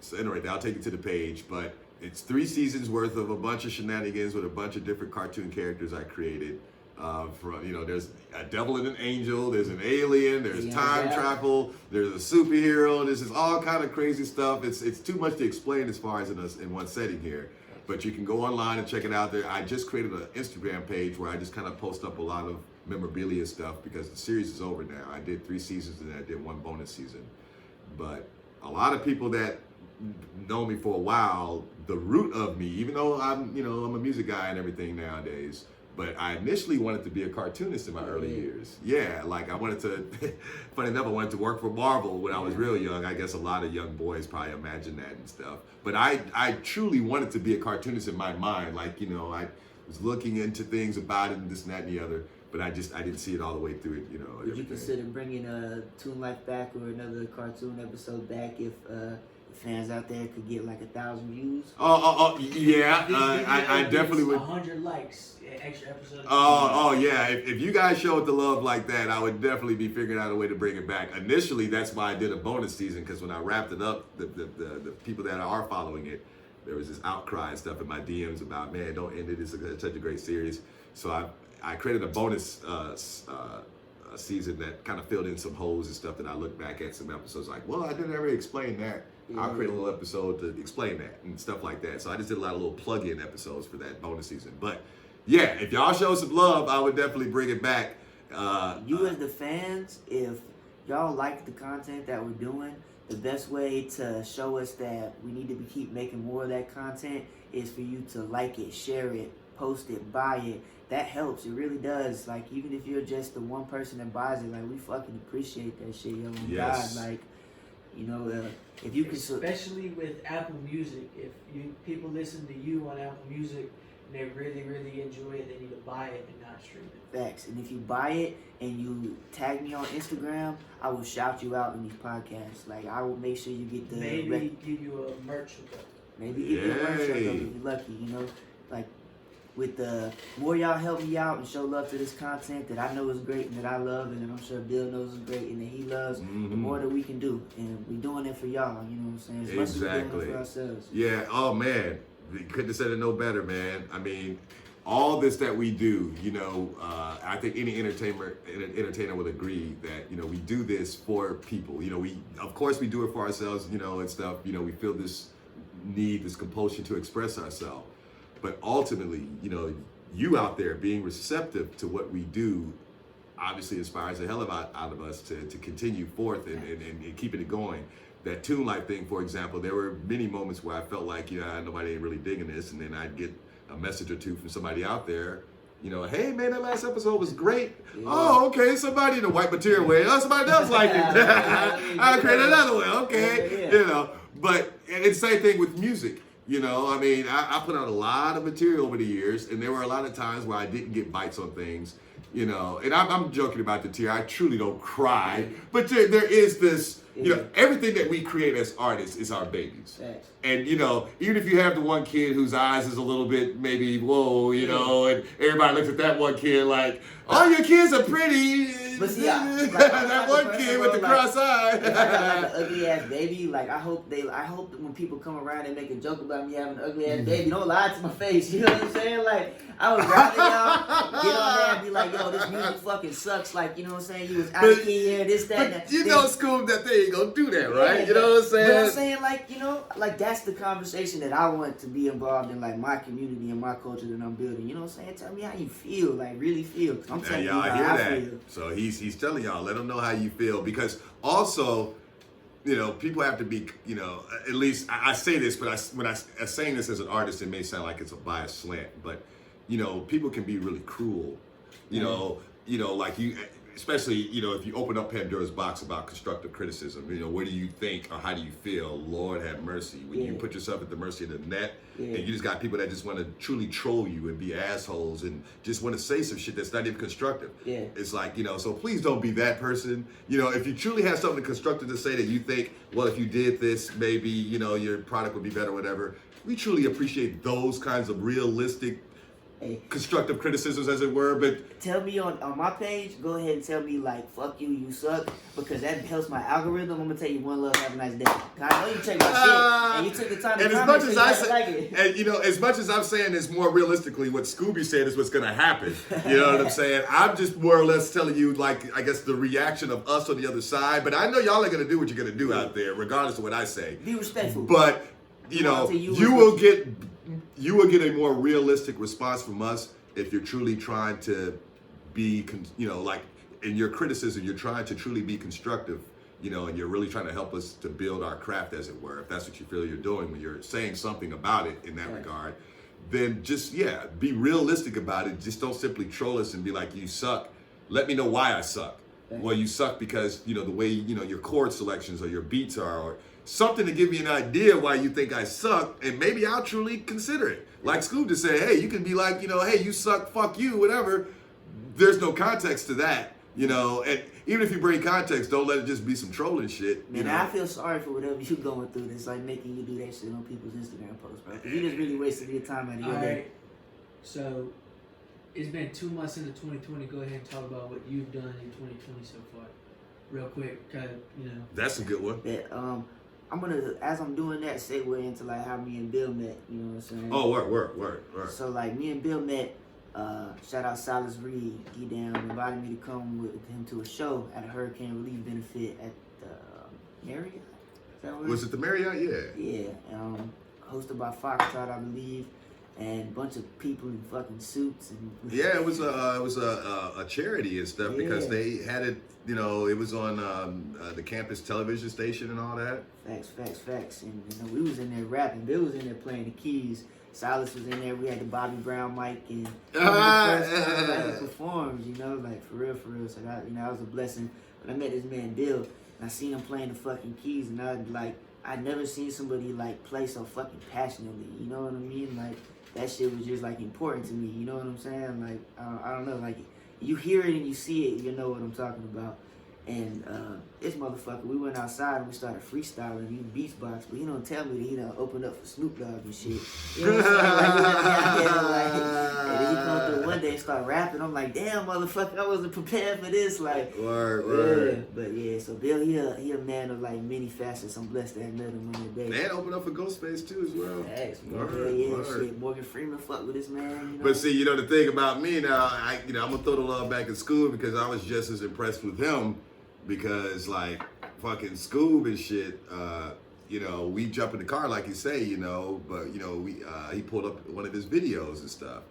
So anyway, I'll take you to the page, but it's 3 seasons worth of a bunch of shenanigans with a bunch of different cartoon characters I created. There's a devil and an angel, there's an alien, there's time travel, there's a superhero. This is all kind of crazy stuff. It's too much to explain as far as in one setting here. But you can go online and check it out there. I just created an Instagram page where I just kind of post up a lot of memorabilia stuff because the series is over now. I did 3 seasons and I did 1 bonus season. But a lot of people that know me for a while, the root of me, even though I'm a music guy and everything nowadays, but I initially wanted to be a cartoonist in my early years. Yeah, like I wanted to, funny enough, I wanted to work for Marvel when I was real young. I guess a lot of young boys probably imagine that and stuff. But I truly wanted to be a cartoonist in my mind. Like, I was looking into things about it and this and that and the other, but I didn't see it all the way through it, Would you consider bringing Toon Life back or another cartoon episode back if fans out there could get like 1,000 views? Yeah. I definitely would. 100 likes, extra episode. Yeah. If you guys showed the love like that, I would definitely be figuring out a way to bring it back. Initially, that's why I did a bonus season, because when I wrapped it up, the people that are following it, there was this outcry and stuff in my DMs about, man, don't end it. It's such a great series. So I created a bonus season that kind of filled in some holes and stuff that I look back at some episodes like, well, I didn't ever explain that. I'll create a little episode to explain that and stuff like that. So I just did a lot of little plug-in episodes for that bonus season. But yeah, if y'all show some love, I would definitely bring it back. As the fans, if y'all like the content that we're doing, the best way to show us that we need to keep making more of that content is for you to like it, share it, post it, buy it. That helps. It really does. Like, even if you're just the one person that buys it, like, we fucking appreciate that shit, yo. Yes. God, like, if you can, especially with Apple Music, if people listen to you on Apple Music and they really, really enjoy it, they need to buy it and not stream it. Facts. And if you buy it and you tag me on Instagram, I will shout you out in these podcasts. Like, I will make sure you get the maybe give you a merch hookup. Maybe give you a merch hookup if you're lucky. Like, with the more y'all help me out and show love to this content that I know is great and that I love and that I'm sure Bill knows is great and that he loves, the more that we can do. And we're doing it for y'all, you know what I'm saying? As much as we're doing it for ourselves. Yeah, oh man, we couldn't have said it no better, man. I mean, all this that we do, I think any entertainer would agree that, we do this for people. Of course we do it for ourselves, and stuff. We feel this need, this compulsion to express ourselves. But ultimately, you out there being receptive to what we do obviously inspires the hell out of us to continue forth and keeping it going. That Tune Life thing, for example, there were many moments where I felt like, nobody ain't really digging this, and then I'd get a message or two from somebody out there, hey man, that last episode was great. Yeah. Oh, okay, somebody in the white material way. Oh, somebody else liked it. I'll create another one. Okay, But it's the same thing with music. I put out a lot of material over the years, and there were a lot of times where I didn't get bites on things, and I'm joking about the tear. I truly don't cry, but there is this, everything that we create as artists is our babies. Thanks. And, even if you have the one kid whose eyes is a little bit maybe, whoa, and everybody looks at that one kid like, all your kids are pretty. But see, that one kid with the cross eye. If I got like an ugly ass baby, like I hope that when people come around and make a joke about me having an ugly ass baby, don't lie to my face. You know what I'm saying? Like, I would rather y'all get on there and be like, yo, this music fucking sucks. Like, you know what I'm saying? You was out of key here, this, that, and that. Scoob, that they ain't gonna do that, right? You know what I'm saying? But I'm saying, like, that's the conversation that I want to be involved in, like, my community and my culture that I'm building. You know what I'm saying? Tell me how you feel, like, really feel. I'm telling you how I feel. So he's telling y'all, let him know how you feel, because also you know, people have to be, you know, at least I say this, but when I saying this as an artist, it may sound like it's a biased slant, but you know, people can be really cruel, you know, like you, especially, you know, if you open up Pandora's box about constructive criticism, you know, what do you think or how do you feel? Lord have mercy. When you put yourself at the mercy of the net, and you just got people that just want to truly troll you and be assholes and just want to say some shit that's not even constructive. It's like, you know, so please don't be that person. You know, if you truly have something constructive to say that you think, well, if you did this, maybe, you know, your product would be better, whatever. We truly appreciate those kinds of realistic constructive criticisms, as it were, but tell me on my page, go ahead and tell me like, fuck you, you suck, because that helps my algorithm. I'm gonna tell you one love, have a nice day. I know you check my shit, and you took the time to and as comment, much as so I you say, like it. and you know, as much as I'm saying this more realistically, what Scooby said is what's gonna happen. You know what I'm saying? I'm just more or less telling you, like, I guess the reaction of us on the other side. But I know y'all are gonna do what you're gonna do out there, regardless of what I say. Be respectful. But you know, you will get a more realistic response from us if you're truly trying to be, you know, like in your criticism, you're trying to truly be constructive, you know, and you're really trying to help us to build our craft, as it were. If that's what you feel you're doing, when you're saying something about it in that regard, then just, be realistic about it. Just don't simply troll us and be like, you suck. Let me know why I suck. Well, you suck because, you know, the way, you know, your chord selections or your beats are, or something to give me an idea why you think I suck, and maybe I'll truly consider it. Like Scoob just said, hey, you can be like, you know, hey, you suck, fuck you, whatever. There's no context to that, you know, and even if you bring context, don't let it just be some trolling shit. Man, you know? I feel sorry for whatever you're going through that's like making you do that shit on people's Instagram posts, bro. You just really wasted your time out of your day. Alright, so it's been 2 months into 2020. Go ahead and talk about what you've done in 2020 so far, real quick, cause you know. That's a good one. That I'm gonna, as I'm doing that, segue into like how me and Bill met. You know what I'm saying? Oh, word. So like me and Bill met. Shout out Silas Reed. He invited me to come with him to a show at a hurricane relief benefit at the Marriott. Is that what Was it the Marriott? Yeah. Hosted by Foxtrot, I believe, and a bunch of people in fucking suits and. Yeah, it was a charity and stuff because they had it. You know, it was on the campus television station and all that. Facts. And you know, we was in there rapping. Bill was in there playing the keys. Silas was in there. We had the Bobby Brown mic, and the first time like, he performed. You know, like for real. So that, you know, that was a blessing. But I met this man Bill, and I seen him playing the fucking keys, and I'd never seen somebody like play so fucking passionately. You know what I mean? Like that shit was just like important to me. You know what I'm saying? Like I don't know, like you hear it and you see it, you know what I'm talking about. And this motherfucker, we went outside and we started freestyling. He beatbox, but he don't tell me that he done opened up for Snoop Dogg and shit. You know what I'm saying? And then he come through one day and start rapping. I'm like, damn, motherfucker, I wasn't prepared for this. Like, Word. Yeah, but yeah, so Bill, he a man of like many facets. I'm blessed to have met him on that day. And opened up for Ghostface too as well. Thanks, Word. shit. Morgan Freeman fuck with this man. You know? But see, you know the thing about me now, I'm gonna throw the love back at Scoob because I was just as impressed with him. Because like fucking Scoob and shit, you know, we jump in the car like you say, you know, but you know, he pulled up one of his videos and stuff.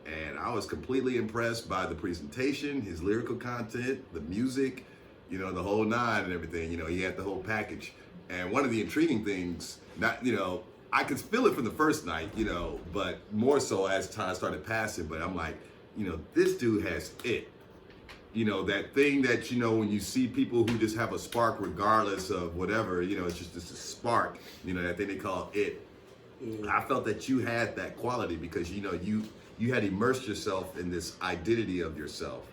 And I was completely impressed by the presentation, his lyrical content, the music, you know, the whole nine and everything. You know, he had the whole package. And one of the intriguing things, I could feel it from the first night, you know, but more so as time started passing. But I'm like, you know, this dude has it. You know, that thing that, you know, when you see people who just have a spark regardless of whatever, you know, it's just a spark, you know, that thing they call it. Yeah. I felt that you had that quality because, you know, you had immersed yourself in this identity of yourself.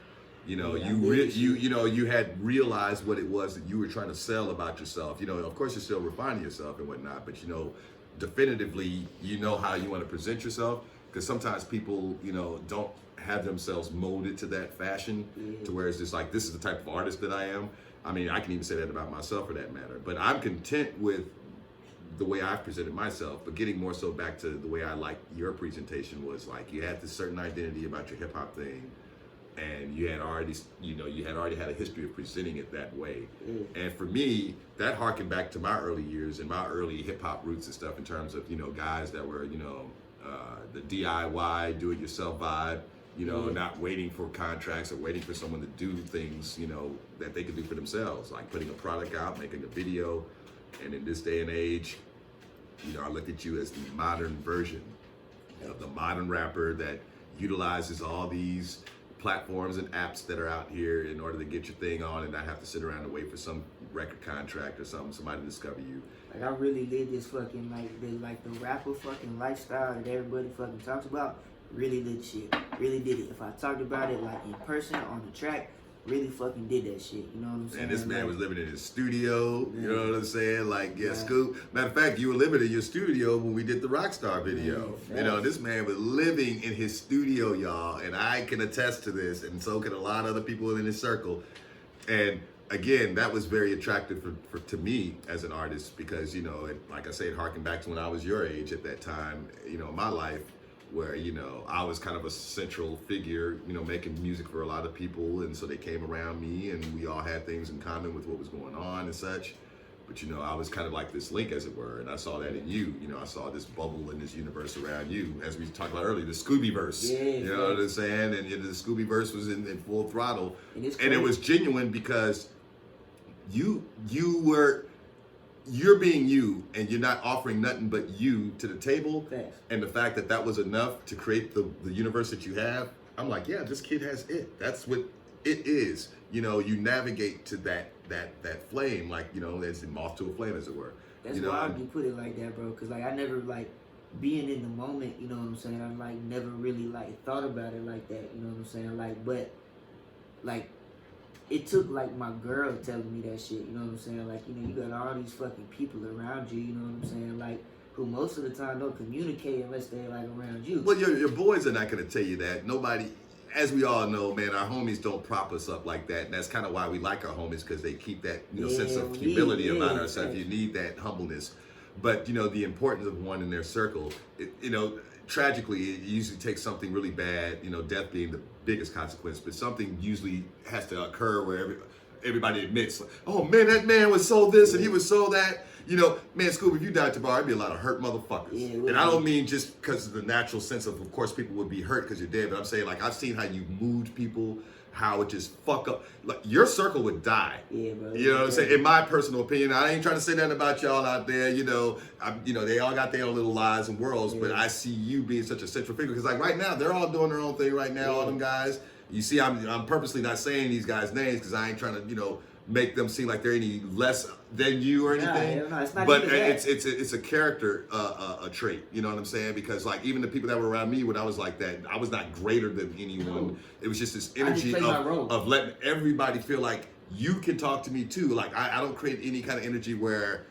You know, you had realized what it was that you were trying to sell about yourself. You know, of course, you're still refining yourself and whatnot, but, you know, definitively, you know how you want to present yourself because sometimes people, you know, don't have themselves molded to that fashion to where it's just like, this is the type of artist that I am. I mean, I can even say that about myself for that matter, but I'm content with the way I've presented myself, but getting more so back to the way I like your presentation was like, you had this certain identity about your hip hop thing and you had already had a history of presenting it that way. And for me, that harkened back to my early years and my early hip hop roots and stuff in terms of, you know, guys that were, you know, the DIY, do-it-yourself vibe. You know, not waiting for contracts or waiting for someone to do things, you know, that they can do for themselves, like putting a product out, making a video. And in this day and age, you know, I look at you as the modern version of the modern rapper that utilizes all these platforms and apps that are out here in order to get your thing on and not have to sit around and wait for some record contract or somebody to discover you. Like, I really live this fucking, like the rapper fucking lifestyle that everybody fucking talks about. Really did shit. Really did it. If I talked about it like in person on the track, really fucking did that shit. You know what I'm saying? And this man was living in his studio. You know what I'm saying? Like, Yeah. Scoop. Matter of fact, you were living in your studio when we did the Rockstar video. Yeah, You know, this man was living in his studio, y'all. And I can attest to this, and so can a lot of other people in his circle. And again, that was very attractive to me as an artist because, you know, like I said, harking back to when I was your age at that time, you know, in my life, where, you know, I was kind of a central figure, you know, making music for a lot of people. And so they came around me and we all had things in common with what was going on and such. But, you know, I was kind of like this link, as it were. And I saw that in you. You know, I saw this bubble in this universe around you. As we talked about earlier, the Scooby-verse. Yeah, you know what I'm saying? And the Scooby-verse was in full throttle. And it was genuine because you're being you, and you're not offering nothing but you to the table. Facts. And the fact that was enough to create the universe that you have, I'm like, yeah, this kid has it. That's what it is. You know, you navigate to that flame, like, you know, as the moth to a flame, as it were. That's you know, why you put it like that, bro. Cause like I never like being in the moment. You know what I'm saying? I like never really like thought about it like that. You know what I'm saying? Like, but like. It took like my girl telling me that shit, you know what I'm saying? Like, you know, you got all these fucking people around you, you know what I'm saying? Like, who most of the time don't communicate unless they're like around you. Well, your boys are not going to tell you that. Nobody, as we all know, man, our homies don't prop us up like that. And that's kind of why we like our homies, because they keep that, you know, sense of humility about ourselves. You need that humbleness. But, you know, the importance of one in their circle, you know, tragically, it usually takes something really bad, you know, death being the biggest consequence, but something usually has to occur where everybody admits, like, oh man, that man was so this and he was so that. You know, man, Scooby, if you died tomorrow, there'd be a lot of hurt motherfuckers. Yeah, and I don't mean just because of the natural sense of course, people would be hurt because you're dead, but I'm saying, like, I've seen how you moved people, how it just fuck up. Like, your circle would die. Yeah, bro. You know what I'm saying? In my personal opinion, I ain't trying to say nothing about y'all out there. You know, they all got their own little lives and worlds, but I see you being such a central figure because, like, right now, they're all doing their own thing right now. All them guys. You see, I'm purposely not saying these guys' names because I ain't trying to, you know, make them seem like they're any less than you or anything. No, it's not. But it's a character a trait. You know what I'm saying? Because, like, even the people that were around me when I was like that, I was not greater than anyone. No. It was just this energy of letting everybody feel like you can talk to me too. Like, I don't create any kind of energy where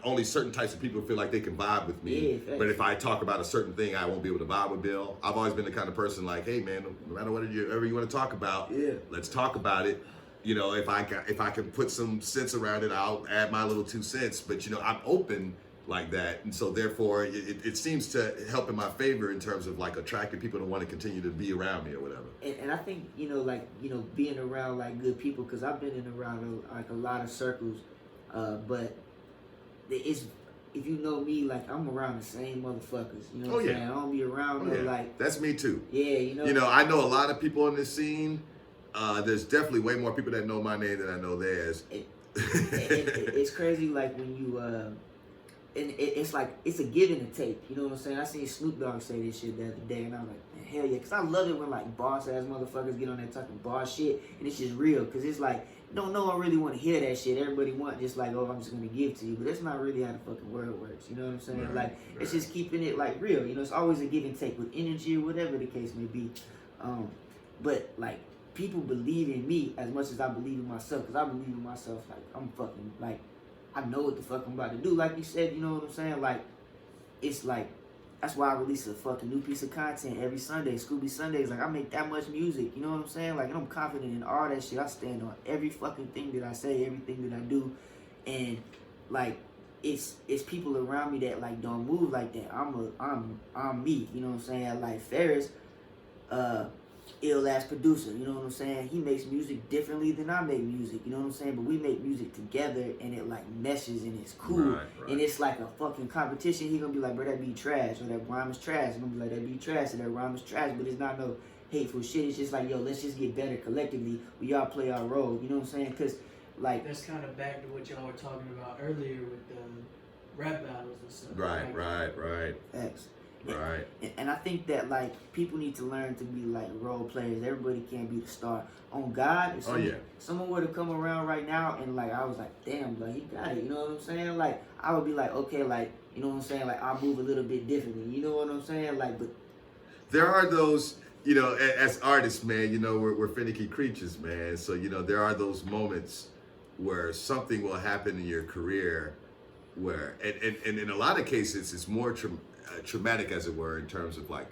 only certain types of people feel like they can vibe with me. Yeah, but if I talk about a certain thing, I won't be able to vibe with Bill. I've always been the kind of person like, hey man, no matter whatever you want to talk about, let's talk about it. You know, if I can put some sense around it, I'll add my little 2 cents. But, you know, I'm open like that. And so therefore it seems to help in my favor in terms of like attracting people to want to continue to be around me or whatever. And I think, you know, like, you know, being around like good people, because I've been in around like a lot of circles, but it's, if you know me, like, I'm around the same motherfuckers. You know what I'm saying? I don't be around like. That's me too. Yeah, you know. You know, I know a lot of people in this scene. There's definitely way more people that know my name than I know theirs. It's crazy, like, when you and it's like it's a give and a take. You know what I'm saying? I seen Snoop Dogg say this shit the other day, and I'm like, man, hell yeah, because I love it when like boss ass motherfuckers get on there talking boss shit, and it's just real. Because it's like, no one really want to hear that shit. Everybody want just like, oh, I'm just gonna give to you, but that's not really how the fucking world works. You know what I'm saying? Right, like, it's just keeping it like real. You know, it's always a give and take with energy or whatever the case may be. But like, people believe in me as much as I believe in myself, because I believe in myself. Like, I'm fucking, like, I know what the fuck I'm about to do. Like you said, you know what I'm saying? Like, it's like, that's why I release a fucking new piece of content every Sunday. Scooby Sundays. Like, I make that much music, you know what I'm saying? Like, and I'm confident in all that shit. I stand on every fucking thing that I say, everything that I do. And like, it's people around me that like don't move like that. I'm me, you know what I'm saying? Like Ferris, ill ass producer, you know what I'm saying? He makes music differently than I make music, you know what I'm saying? But we make music together and it like meshes and it's cool. Right. And it's like a fucking competition. He gonna be like, bro, that beat trash, or that rhyme is trash. I'm gonna be like, that beat trash, or that rhyme is trash. But it's not no hateful shit. It's just like, yo, let's just get better collectively. We all play our role, you know what I'm saying? Because like, that's kind of back to what y'all were talking about earlier with the rap battles and stuff. Right. X. Right. And I think that like people need to learn to be like role players. Everybody can't be the star. On God, if someone were to come around right now and like I was like, damn, like he got it. You know what I'm saying? Like I would be like, okay, like you know what I'm saying? Like I'll move a little bit differently. You know what I'm saying? Like, but there are those, you know, as artists, man, you know, we're finicky creatures, man. So you know, there are those moments where something will happen in your career, where and in a lot of cases it's more traumatic, as it were, in terms of like,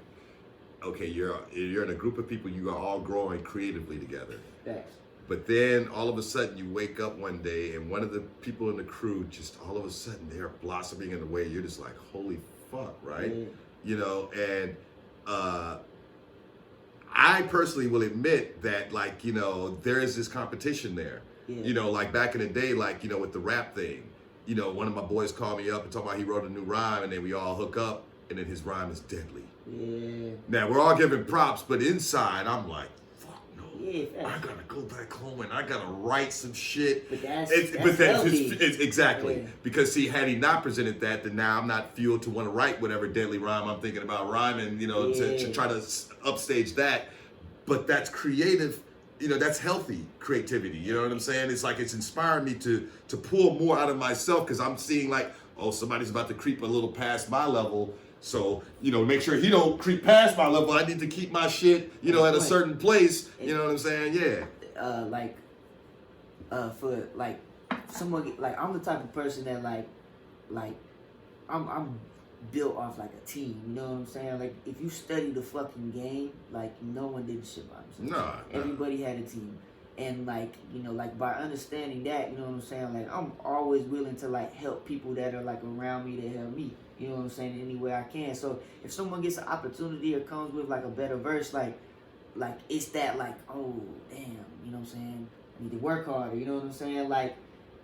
okay, you're in a group of people, you are all growing creatively together. Thanks. But then all of a sudden you wake up one day and one of the people in the crew just all of a sudden they're blossoming in a way you're just like, holy fuck, right? Yeah. You know, and I personally will admit that, like, you know, there is this competition there. Yeah. You know, like back in the day, like, you know, with the rap thing, you know, one of my boys called me up and told me he wrote a new rhyme, and then we all hook up, and then his rhyme is deadly. Yeah. Now, we're all giving props, but inside, I'm like, fuck no. Yeah, I gotta go back home and I gotta write some shit. But that's healthy. Exactly. Yeah. Because see, had he not presented that, then now I'm not fueled to want to write whatever deadly rhyme I'm thinking about rhyming, you know, to try to upstage that. But that's creative, you know, that's healthy creativity. You know what I'm saying? It's like it's inspiring me to pull more out of myself, because I'm seeing like, oh, somebody's about to creep a little past my level. So, you know, make sure he don't creep past my level. I need to keep my shit, you know, at a certain place. You know what I'm saying? Yeah. For like someone, like I'm the type of person that like I'm built off like a team. You know what I'm saying? Like if you study the fucking game, like no one did the shit by themselves. Nah. Everybody had a team. And like, you know, like by understanding that, you know what I'm saying? Like I'm always willing to like help people that are like around me to help me. You know what I'm saying? Any way I can. So if someone gets an opportunity or comes with like a better verse, like it's that like, oh damn, you know what I'm saying? I need to work harder. You know what I'm saying? Like,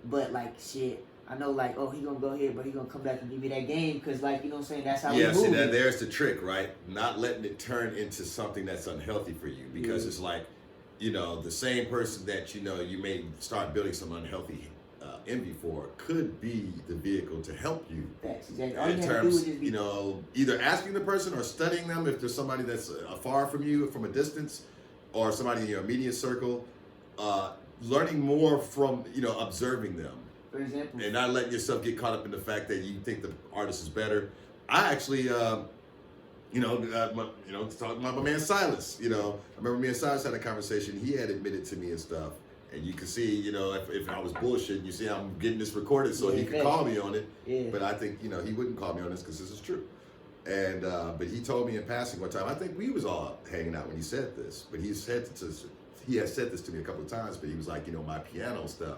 but like shit, I know like, oh, he gonna go here, but he gonna come back and give me that game, because like, you know what I'm saying? That's how we move. Yeah, see, now there's the trick, right? Not letting it turn into something that's unhealthy for you, because it's like, you know, the same person that, you know, you may start building some unhealthy envy for could be the vehicle to help you. That's exactly. All in terms, you know, either asking the person or studying them if there's somebody that's far from you from a distance, or somebody in your immediate circle, learning more from, you know, observing them. For example. And not letting yourself get caught up in the fact that you think the artist is better. I actually, talking about my man Silas. You know, I remember me and Silas had a conversation. He had admitted to me and stuff. And you can see, you know, if I was bullshitting, you see I'm getting this recorded so he could call me on it. Yeah. But I think, you know, he wouldn't call me on this because this is true. And but he told me in passing one time, I think we was all hanging out when he said this, but he has said this to me a couple of times, but he was like, you know, my piano stuff,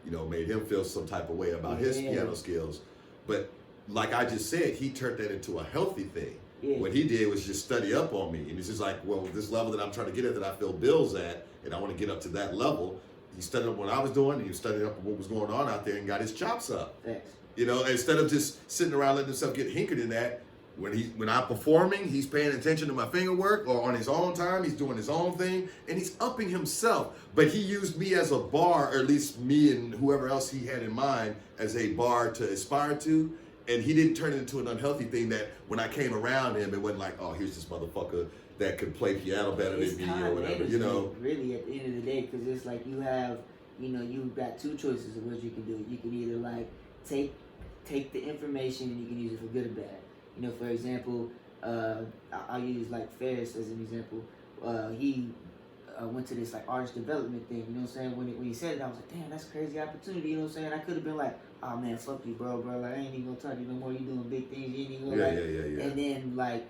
you know, made him feel some type of way about his piano skills. But like I just said, he turned that into a healthy thing. Yeah. What he did was just study up on me. And it's just like, well, this level that I'm trying to get at, that I feel Bill's at, and I want to get up to that level. He studied up what I was doing, and he studied up what was going on out there and got his chops up. Thanks. You know, instead of just sitting around letting himself get hinkered in that, when I'm performing, he's paying attention to my finger work, or on his own time, he's doing his own thing, and he's upping himself. But he used me as a bar, or at least me and whoever else he had in mind, as a bar to aspire to. And he didn't turn it into an unhealthy thing that when I came around him, it wasn't like, oh, here's this motherfucker that could play piano better than me or whatever, you know. Really, at the end of the day, because it's like you have, you know, you've got two choices of what you can do. You can either like take the information and you can use it for good or bad. You know, for example, I'll use like Ferris as an example. He went to this like artist development thing. You know what I'm saying? When he said it, I was like, damn, that's a crazy opportunity. You know what I'm saying? I could have been like, oh man, fuck you, bro. Like I ain't even gonna talk to you no more. You doing big things. You ain't even gonna yeah. And then like.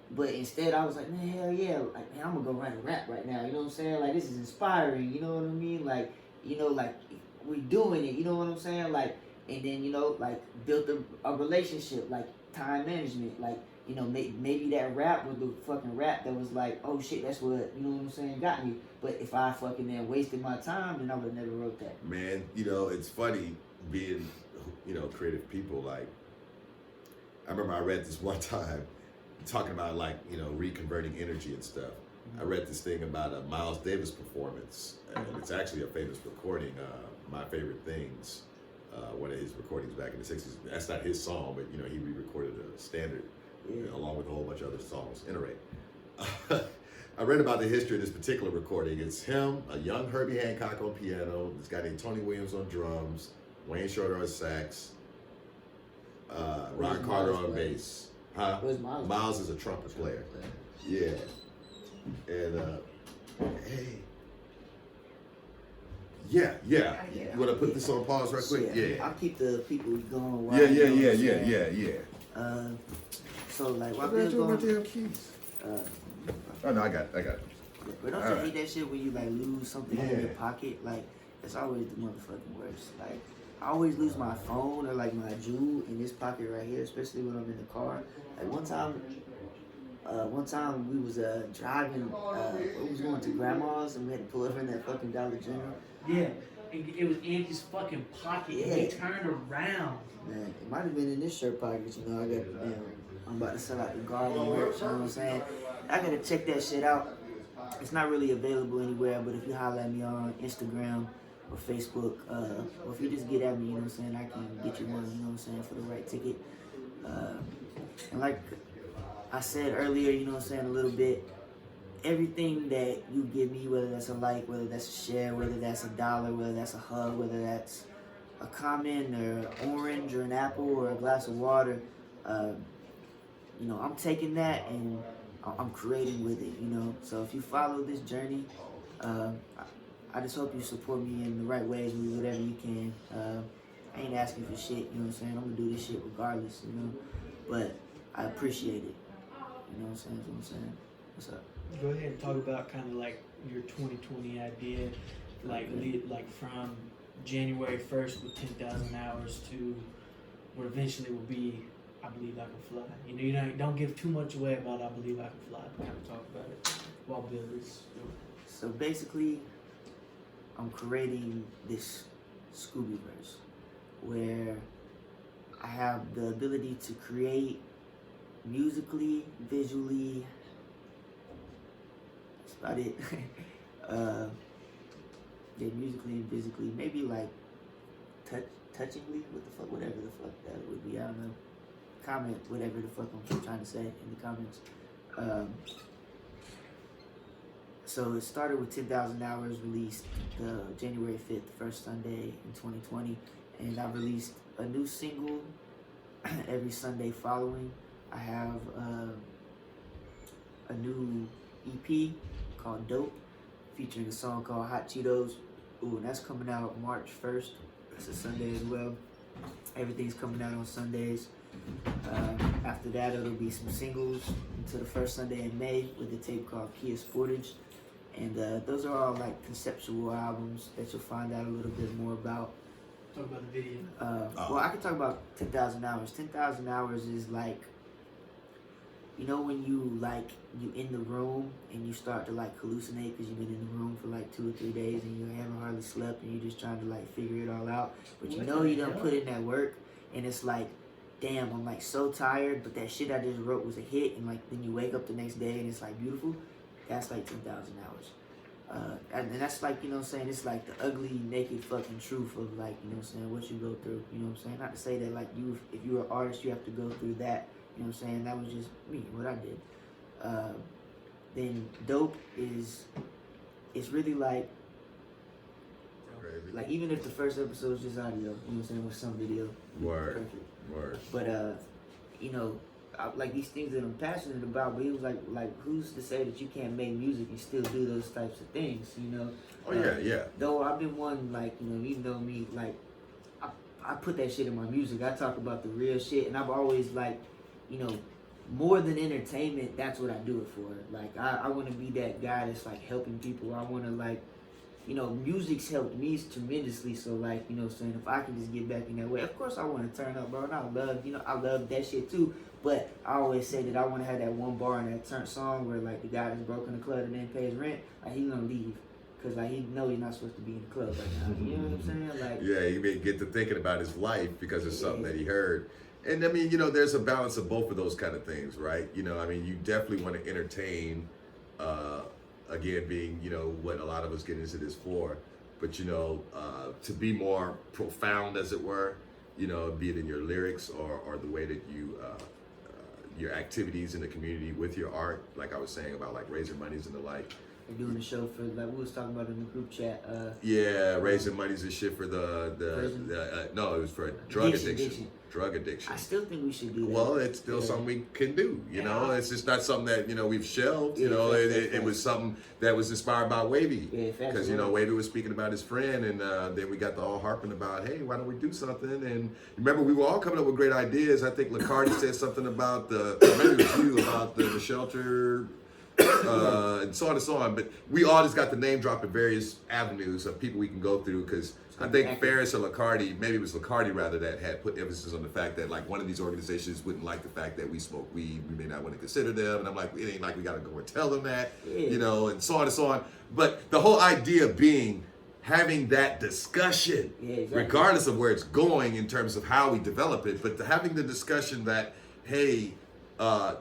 But instead, I was like, man, hell yeah. Like, man, I'm going to go write a rap right now. You know what I'm saying? Like, this is inspiring. You know what I mean? Like, you know, like, we're doing it. You know what I'm saying? Like, and then, you know, like, built a relationship, like, time management. Like, you know, maybe that rap was the fucking rap that was like, oh shit, that's what, you know what I'm saying, got me. But if I fucking then wasted my time, then I would have never wrote that. Man, you know, it's funny being, you know, creative people. Like, I remember I read this one time talking about, like, you know, reconverting energy and stuff. I read this thing about a Miles Davis performance, and it's actually a famous recording, My Favorite Things, one of his recordings back in the 60s. That's not his song, but, you know, he re-recorded a standard along with a whole bunch of other songs. Anyway, I read about the history of this particular recording. It's him, a young Herbie Hancock on piano, this guy named Tony Williams on drums, Wayne Shorter on sax, Ron Carter on bass. Huh? Where's Miles? Miles is a trumpet player. Yeah. And hey. Yeah. You want to put this on pause right quick? Yeah. I'll keep the people going. While Yeah. So like, while What did I Bill's do with my going, damn keys? Oh no, I got it. but don't you hate that shit when you like lose something in your pocket? Like, it's always the motherfucking worst. Like, I always lose my phone or like my jewel in this pocket right here, especially when I'm in the car. Like one time we was driving, we was going to grandma's and we had to pull over in that fucking Dollar General. Yeah, and it was Andy's fucking pocket. Yeah. And he turned around. Man, it might have been in this shirt pocket, you know. I got, I'm about to sell out the garden merch, you know what I'm saying? I gotta check that shit out. It's not really available anywhere, but if you holler at me on Instagram or Facebook, or if you just get at me, you know what I'm saying, I can get you one, you know what I'm saying, for the right ticket. And like I said earlier, you know what I'm saying, a little bit, everything that you give me, whether that's a like, whether that's a share, whether that's $1, whether that's a hug, whether that's a comment or an orange or an apple or a glass of water, you know, I'm taking that and I'm creating with it, you know. So if you follow this journey, I just hope you support me in the right ways with whatever you can. I ain't asking for shit, you know what I'm saying? I'm gonna do this shit regardless, you know. But I appreciate it. You know what I'm saying? That's what I'm saying. What's up? Go ahead and talk about kind of like your 2020 idea, like from January 1st with 10,000 hours to what eventually will be I Believe I Can Fly. You know, don't give too much away about I Believe I Can Fly, but kind of talk about it while Bill is doing it. So basically, I'm creating this Scoobyverse where I have the ability to create musically, visually. That's about it. Yeah, musically and physically, maybe like touchingly, whatever the fuck that would be. I don't know. Comment whatever the fuck I'm trying to say in the comments. So it started with 10,000 hours released January 5th, first Sunday in 2020, and I released a new single every Sunday following. I have a new EP called Dope, featuring a song called Hot Cheetos. Ooh, and that's coming out March 1st. It's a Sunday as well. Everything's coming out on Sundays. After that, it'll be some singles until the first Sunday in May with a tape called Kia Sportage. And those are all like conceptual albums that you'll find out a little bit more about. Talk about the video. Well, I can talk about 10,000 hours. 10,000 hours is like, you know, when you in the room and you start to like hallucinate because you've been in the room for like 2 or 3 days and you haven't hardly slept and you're just trying to like figure it all out. But you know you done put in that work and it's like, damn, I'm like so tired, but that shit I just wrote was a hit, and like then you wake up the next day and it's like beautiful. That's like 10,000 hours. And that's like, you know what I'm saying, it's like the ugly, naked fucking truth of like, you know what I'm saying, what you go through, you know what I'm saying? Not to say that like if you're an artist, you have to go through that, you know what I'm saying? That was just me, what I did. Then Dope it's really like even if the first episode is just audio, you know what I'm saying, with some video. Word. Perfect. Word. But you know, like these things that I'm passionate about, but he was like who's to say that you can't make music and still do those types of things, you know? Oh yeah. Though I've been one, like, you know, even though me, like, I put that shit in my music. I talk about the real shit, and I've always, like, you know, more than entertainment, that's what I do it for. Like, I want to be that guy that's, like, helping people. I want to, like, you know, music's helped me tremendously, so, like, you know what I'm saying, if I can just get back in that way, of course I want to turn up, bro, and I love that shit, too, But I always say that I want to have that one bar in that song where like the guy that's broke in the club and didn't pay his rent, like he's gonna leave. Cause like he know you're not supposed to be in the club right now. You know what I'm saying? Like yeah, he may get to thinking about his life because of something that he heard. And I mean, you know, there's a balance of both of those kind of things, right? You know, I mean, you definitely want to entertain, again, being, you know, what a lot of us get into this for, but, you know, to be more profound, as it were, you know, be it in your lyrics or the way that you, your activities in the community with your art, like I was saying about like raising monies and the like. They're doing a show for, like we was talking about in the group chat. Yeah, raising monies and shit for the no, it was for drug addiction. Drug addiction. I still think we should do that. Well, it's still something we can do. You know, it's just not something that, you know, we've shelved. You know, it was something that was inspired by Wavy. Yeah, because, you know, Wavy was speaking about his friend, and then we got the all harping about, hey, why don't we do something? And remember, we were all coming up with great ideas. I think Lacardi said something about maybe it was you, about the shelter. And so on and so on, but we all just got the name drop in various avenues of people we can go through, because I think Ferris or Lacardi, maybe it was Lacardi rather, that had put emphasis on the fact that like one of these organizations wouldn't like the fact that we smoke weed, we may not want to consider them, and I'm like, it ain't like we gotta go and tell them that, you know, and so on and so on. But the whole idea being having that discussion, regardless of where it's going in terms of how we develop it, but having the discussion that, hey,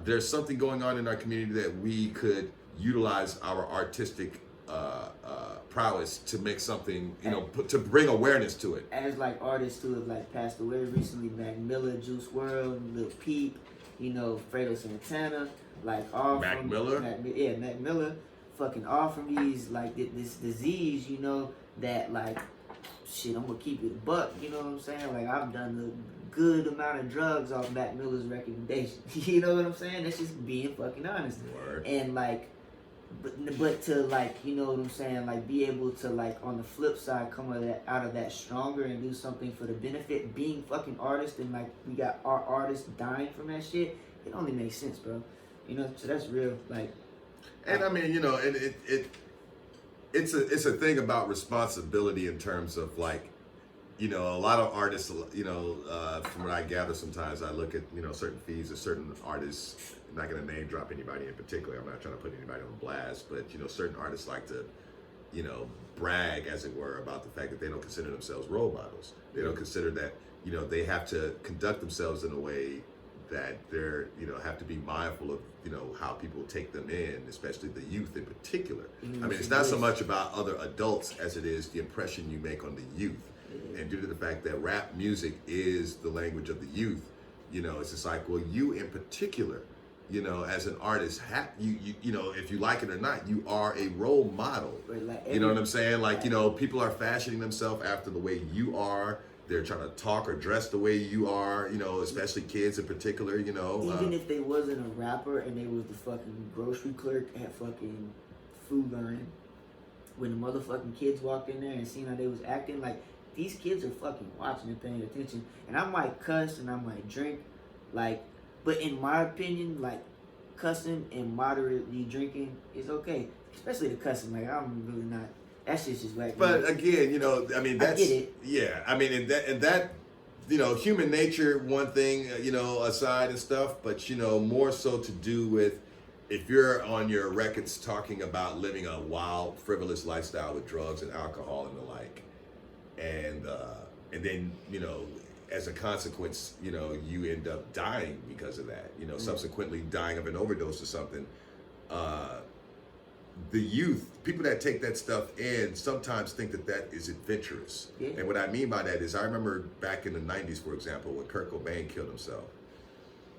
there's something going on in our community that we could utilize our artistic prowess to make something, you know, to bring awareness to it. As like artists who have like passed away recently, Mac Miller, Juice WRLD, Lil Peep, you know, Fredo Santana, like all Mac from Miller? Mac Miller, fucking all from these like this disease, you know, that like shit, I'm gonna keep it a buck, you know what I'm saying? Like I've done a good amount of drugs off Mac Miller's recommendation. You know what I'm saying? That's just being fucking honest. Word. And like but to like, you know what I'm saying, like be able to like on the flip side come out of that stronger and do something for the benefit, being fucking artists, and like we got our artists dying from that shit, it only makes sense, bro. You know, so that's real. Like, and I mean, you know, and it's a thing about responsibility in terms of like, you know, a lot of artists, you know, from what I gather, sometimes I look at, you know, certain feeds of certain artists. I'm not going to name drop anybody in particular. I'm not trying to put anybody on blast, but, you know, certain artists like to, you know, brag, as it were, about the fact that they don't consider themselves role models. They don't consider that, you know, they have to conduct themselves in a way that they're, you know, have to be mindful of, you know, how people take them in, especially the youth in particular. I mean, it's not so much about other adults as it is the impression you make on the youth. And due to the fact that rap music is the language of the youth, you know, it's just like, well, you in particular, you know, as an artist, you know, if you like it or not, you are a role model. like you know what I'm saying? Like, you know, people are fashioning themselves after the way you are. They're trying to talk or dress the way you are, you know, especially kids in particular, you know. Even if they wasn't a rapper and they was the fucking grocery clerk at fucking Food Lion, when the motherfucking kids walked in there and seen how they was acting, like, these kids are fucking watching and paying attention. And I might cuss and I might drink, like, but in my opinion, like, cussing and moderately drinking is okay. Especially the cussing, like, I'm really not, that shit's just whack. But again, you know, I mean, that's, I get it. Yeah, I mean, and that, you know, human nature, one thing, you know, aside and stuff, but, you know, more so to do with, if you're on your records talking about living a wild, frivolous lifestyle with drugs and alcohol and the like, and then, you know, as a consequence, you know, you end up dying because of that, you know, subsequently dying of an overdose or something. The youth, people that take that stuff in, sometimes think that that is adventurous. Yeah. And what I mean by that is, I remember back in the 90s, for example, when Kurt Cobain killed himself.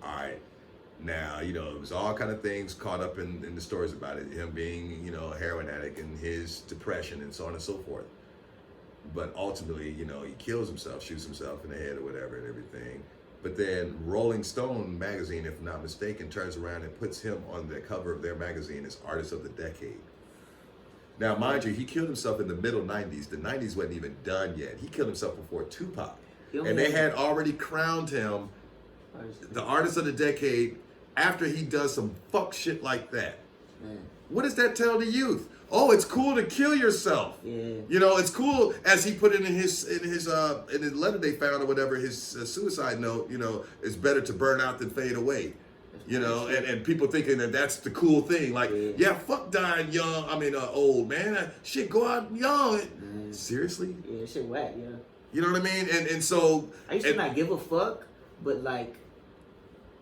All right. Now, you know, it was all kind of things caught up in the stories about it, him being, you know, a heroin addict and his depression and so on and so forth. But ultimately, you know, he kills himself, shoots himself in the head or whatever and everything. But then Rolling Stone magazine, if I'm not mistaken, turns around and puts him on the cover of their magazine as Artist of the Decade. Now, mind you, he killed himself in the middle 90s. The 90s wasn't even done yet. He killed himself before Tupac. And they had already crowned him the Artist of the Decade after he does some fuck shit like that. What does that tell the youth? oh, it's cool to kill yourself. Yeah. You know, it's cool, as he put it in his letter they found or whatever, his suicide note. You know, it's better to burn out than fade away. You know, and people thinking that that's the cool thing. Like, yeah, fuck dying young. I mean, old, man. Shit, go out young. Seriously? Yeah, shit whack, yeah. You know what I mean? And so I used to not give a fuck, but like,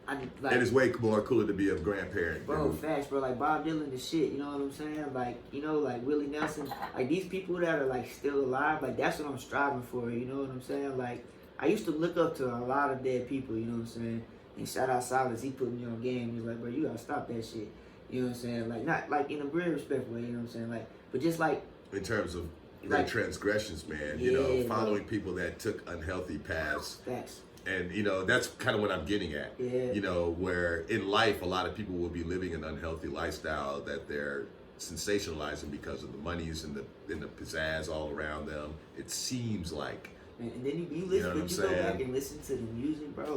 and it's way cooler to be a grandparent. Bro, facts, bro. Like Bob Dylan, the shit. You know what I'm saying? Like, you know, like Willie Nelson. Like these people that are like still alive. Like that's what I'm striving for. You know what I'm saying? Like I used to look up to a lot of dead people. You know what I'm saying? And shout out Silas, he put me on game. He's like, bro, you gotta stop that shit. You know what I'm saying? Like, not like in a real respectful way, you know what I'm saying? Like, but just like in terms of like transgressions, man, you know, following people that took unhealthy paths. Facts. And, you know, that's kind of what I'm getting at. Yeah. You know, where in life, a lot of people will be living an unhealthy lifestyle that they're sensationalizing because of the monies and the pizzazz all around them. It seems like. And then you listen, you go back and listen to the music, bro.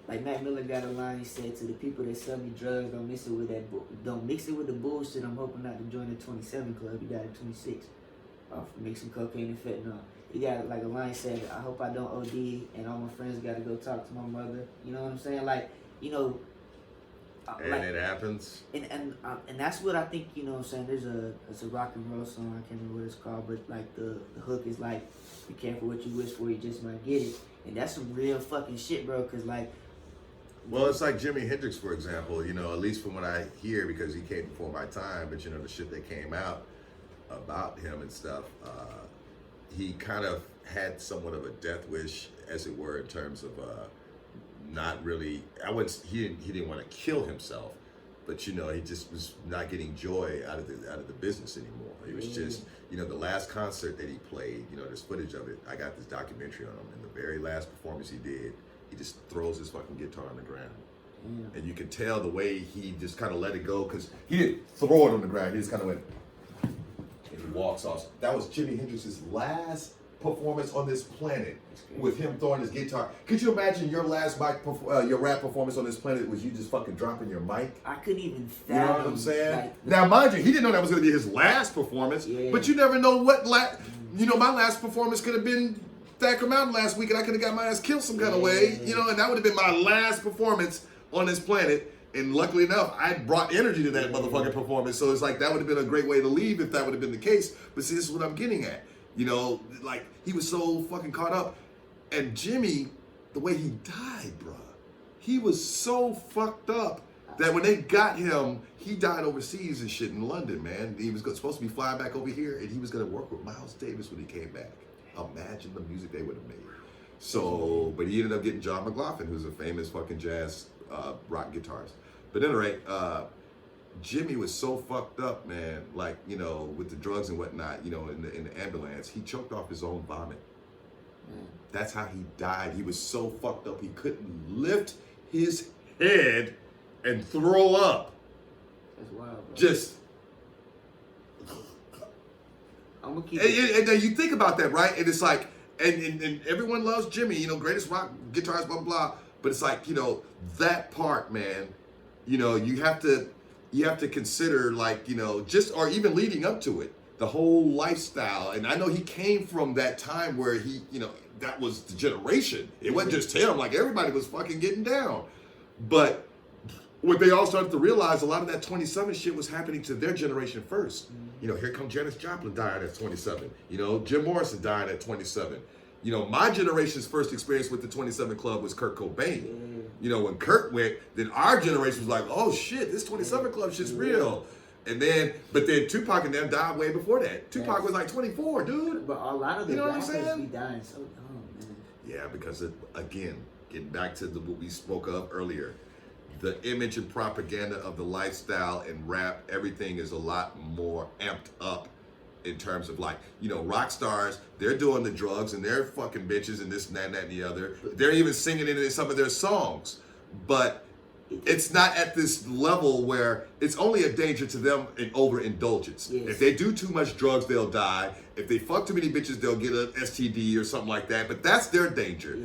Like Mac Miller got a line. He said, "To the people that sell me drugs, don't mix it with the bullshit. I'm hoping not to join the 27 club. You got a 26 off mixing cocaine and fentanyl." He got like a line said, "I hope I don't OD, and all my friends got to go talk to my mother." You know what I'm saying? Like, you know. And like, it happens. And that's what I think. You know what I'm saying? There's a rock and roll song. I can't remember what it's called, but like the hook is like, "Be careful what you wish for, you just might get it." And that's some real fucking shit, bro. Cause like. Well, it's like Jimi Hendrix, for example, you know, at least from what I hear, because he came before my time, but, you know, the shit that came out about him and stuff, he kind of had somewhat of a death wish, as it were, in terms of not really, he didn't want to kill himself, but, you know, he just was not getting joy out of the business anymore. He was just, you know, the last concert that he played, you know, there's footage of it. I got this documentary on him, and the very last performance he did, he just throws his fucking guitar on the ground. And you can tell the way he just kind of let it go, because he didn't throw it on the ground. He just kind of went, and he walks off. That was Jimi Hendrix's last performance on this planet, with him throwing his guitar. Could you imagine your last your rap performance on this planet was you just fucking dropping your mic? I couldn't even fathom. You know what I'm saying? Now, mind you, he didn't know that was going to be his last performance, but you never know what you know, my last performance could have been Thacker Mountain last week, and I could have got my ass killed some kind of way, you know, and that would have been my last performance on this planet. And luckily enough, I brought energy to that motherfucking performance. So it's like, that would have been a great way to leave if that would have been the case. But see, this is what I'm getting at. You know, like, he was so fucking caught up. And Jimmy, the way he died, bruh, he was so fucked up that when they got him, he died overseas and shit in London, man. He was supposed to be flying back over here, and he was going to work with Miles Davis when he came back. Imagine the music they would have made. So, but he ended up getting John McLaughlin, who's a famous fucking jazz rock guitarist. But at any rate, Jimmy was so fucked up, man, like, you know, with the drugs and whatnot, you know, in the ambulance, he choked off his own vomit. That's how he died. He was so fucked up, he couldn't lift his head and throw up. That's wild, bro. Just... I'm gonna keep and you think about that, right? And it's like, and everyone loves Jimmy, you know, greatest rock guitarist, blah, blah, blah. But it's like, you know, that part, man, you know, you have to consider, like, you know, just, or even leading up to it, the whole lifestyle. And I know he came from that time where he, you know, that was the generation. It wasn't just him, like everybody was fucking getting down. But what they all started to realize, a lot of that 27 shit was happening to their generation first. You know, here comes Janis Joplin dying at 27. You know, Jim Morrison dying at 27. You know, my generation's first experience with the 27 Club was Kurt Cobain. You know, when Kurt went, then our generation was like, oh shit, this 27 Club shit's real. And then, but then Tupac and them died way before that. Tupac was like 24, dude. But a lot of the rappers be dying so young, man. Yeah, because again, getting back to what we spoke of earlier, the image and propaganda of the lifestyle and rap, everything is a lot more amped up in terms of, like, you know, rock stars, they're doing the drugs and they're fucking bitches and this and that and the other. They're even singing it in some of their songs. But it's not at this level where it's only a danger to them in overindulgence. If they do too much drugs, they'll die. If they fuck too many bitches, they'll get an STD or something like that. But that's their danger.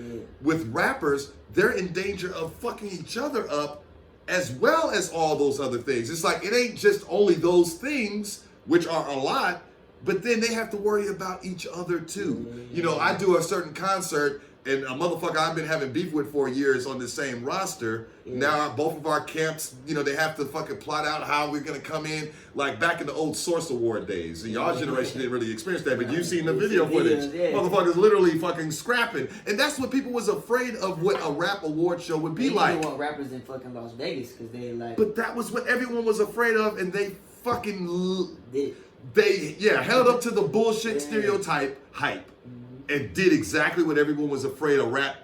With rappers, they're in danger of fucking each other up as well as all those other things. It's like, it ain't just only those things, which are a lot, but then they have to worry about each other too. You know, I do a certain concert, and a motherfucker I've been having beef with for years on the same roster. Now both of our camps, you know, they have to fucking plot out how we're gonna come in, like back in the old Source Award days. Y'all generation didn't really experience that, but you've seen the video footage. Motherfuckers literally fucking scrapping. And that's what people was afraid of what a rap award show would be like. They want rappers in fucking Las Vegas because they like. But that was what everyone was afraid of, and they fucking Did. they held up to the bullshit stereotype hype and did exactly what everyone was afraid a rap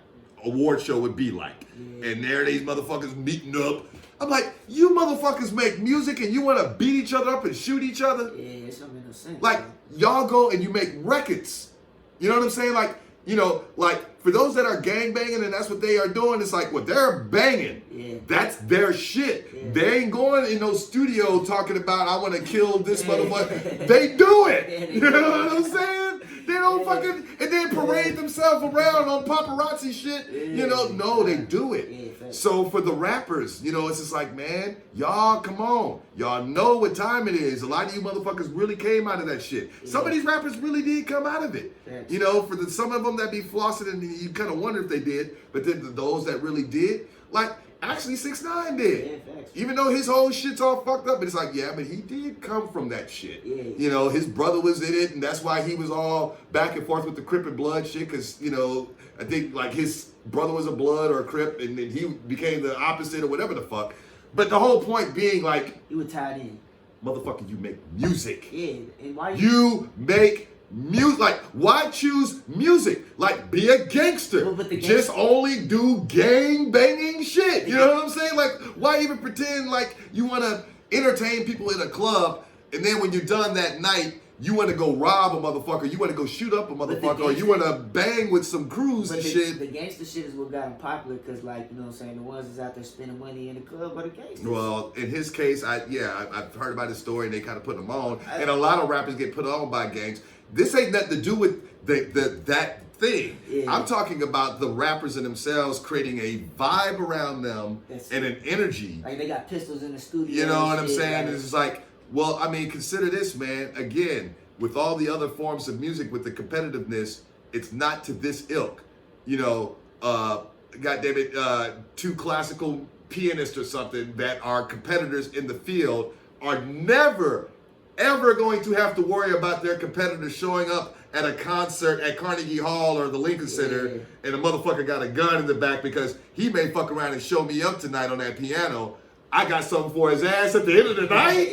award show would be like. And there these motherfuckers meeting up. I'm like, you motherfuckers make music and you want to beat each other up and shoot each other? Yeah, it don't make no sense. Like, y'all go and you make records. You know what I'm saying? Like, you know, like, for those that are gang banging and that's what they are doing, it's like, well, they're banging. Yeah. That's their shit. Yeah. They ain't going in no studio talking about, I want to kill this motherfucker. They do it. You know what I'm saying? They don't fucking, and then parade themselves around on paparazzi shit. You know, no, they do it. So for the rappers, you know, it's just like, man, y'all, come on. Y'all know what time it is. A lot of you motherfuckers really came out of that shit. Some of these rappers really did come out of it. You know, for some of them that be flossing and you kind of wonder if they did, but then those that really did, like, actually 6ix9ine did. Even though his whole shit's all fucked up, but it's like, yeah, but he did come from that shit. You know, his brother was in it, and that's why he was all back and forth with the Crip and Blood shit, because, you know, I think, like, his brother was a Blood or a Crip, and then he became the opposite or whatever the fuck. But the whole point being, like... You were tied in. Motherfucker, you make music. Yeah, and why you make music. Like, why choose music? Like, be a gangster. Well, but the just only do gang banging shit. You know what I'm saying? Like, why even pretend like you want to entertain people in a club, and then when you're done that night, you want to go rob a motherfucker, you want to go shoot up a motherfucker, or you want to bang with some crews and shit. The gangster shit is what got him popular, because, like, you know what I'm saying, the ones that's out there spending money in the club are the gangsters. Well, in his case, I've heard about his story, and they kind of put him on, and a lot of rappers get put on by gangs. This ain't nothing to do with that thing. I'm talking about the rappers in themselves creating a vibe around them and an energy. Like, they got pistols in the studio. You know what I'm saying? Like, it's just like, well, I mean, consider this, man. Again, with all the other forms of music, with the competitiveness, it's not to this ilk. You know, goddamn it, two classical pianists or something that are competitors in the field are never, ever going to have to worry about their competitors showing up at a concert at Carnegie Hall or the Lincoln Center and a motherfucker got a gun in the back because he may fuck around and show me up tonight on that piano. I got something for his ass at the end of the night.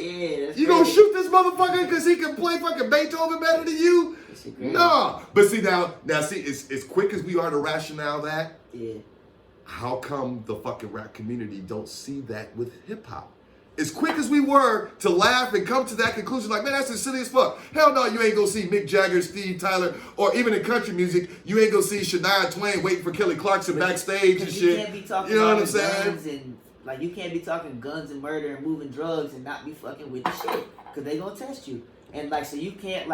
You gonna shoot this motherfucker because he can play fucking Beethoven better than you? No. But see now see, as quick as we are to rationale that, how come the fucking rap community don't see that with hip hop? As quick as we were to laugh and come to that conclusion, like, man, that's as silly as fuck. Hell no, you ain't gonna see Mick Jagger, Steve Tyler, or even in country music, you ain't gonna see Shania Twain waiting for Kelly Clarkson backstage and shit. Can't be talking you know what I'm saying? saying? Like, you can't be talking guns and murder and moving drugs and not be fucking with the shit, because they gonna test you. And, like, so you can't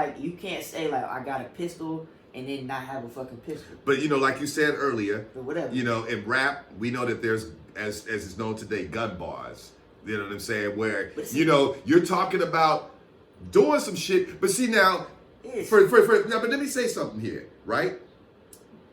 say, like, I got a pistol and then not have a fucking pistol. But, you know, like you said earlier, but whatever. You know, in rap, we know that there's, as is known today, gun bars. You know what I'm saying? Where, you know, you're talking about doing some shit. But see now, now, but let me say something here, right?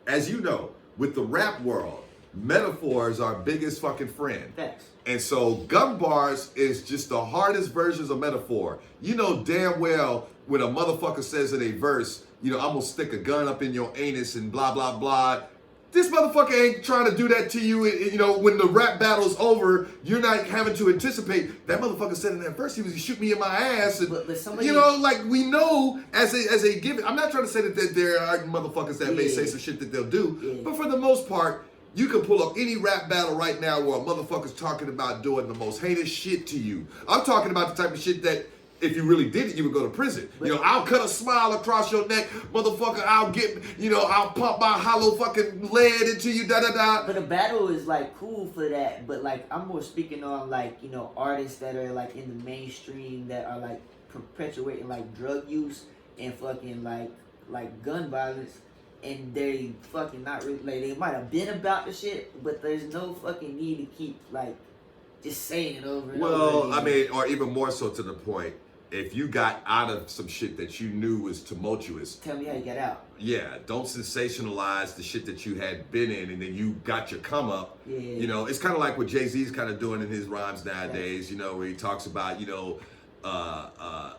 As you know, with the rap world, metaphors are our biggest fucking friend. Facts. And so gun bars is just the hardest versions of metaphor. You know damn well when a motherfucker says in a verse, you know, I'm gonna stick a gun up in your anus and blah, blah, blah. This motherfucker ain't trying to do that to you. You know, when the rap battle's over, you're not having to anticipate. That motherfucker said in that verse, he was shoot me in my ass. And, but somebody, you know, like we know as a given. I'm not trying to say that there are motherfuckers that may say some shit that they'll do. But for the most part, you can pull up any rap battle right now where a motherfucker's talking about doing the most heinous shit to you. I'm talking about the type of shit that if you really did it, you would go to prison. You know, I'll cut a smile across your neck, motherfucker. I'll I'll pump my hollow fucking lead into you, da-da-da. But a battle is, like, cool for that. But, like, I'm more speaking on, like, you know, artists that are, like, in the mainstream that are, like, perpetuating, like, drug use and fucking, like gun violence. And they fucking not really, like, they might have been about the shit, but there's no fucking need to keep, like, just saying it over and over again. Well, I mean, or even more so to the point, if you got out of some shit that you knew was tumultuous, Tell me how you got out. yeah, don't sensationalize the shit that you had been in and then you got your come up. Yeah. You know, it's kind of like what Jay-Z's kind of doing in his rhymes nowadays, you know, where he talks about, you know,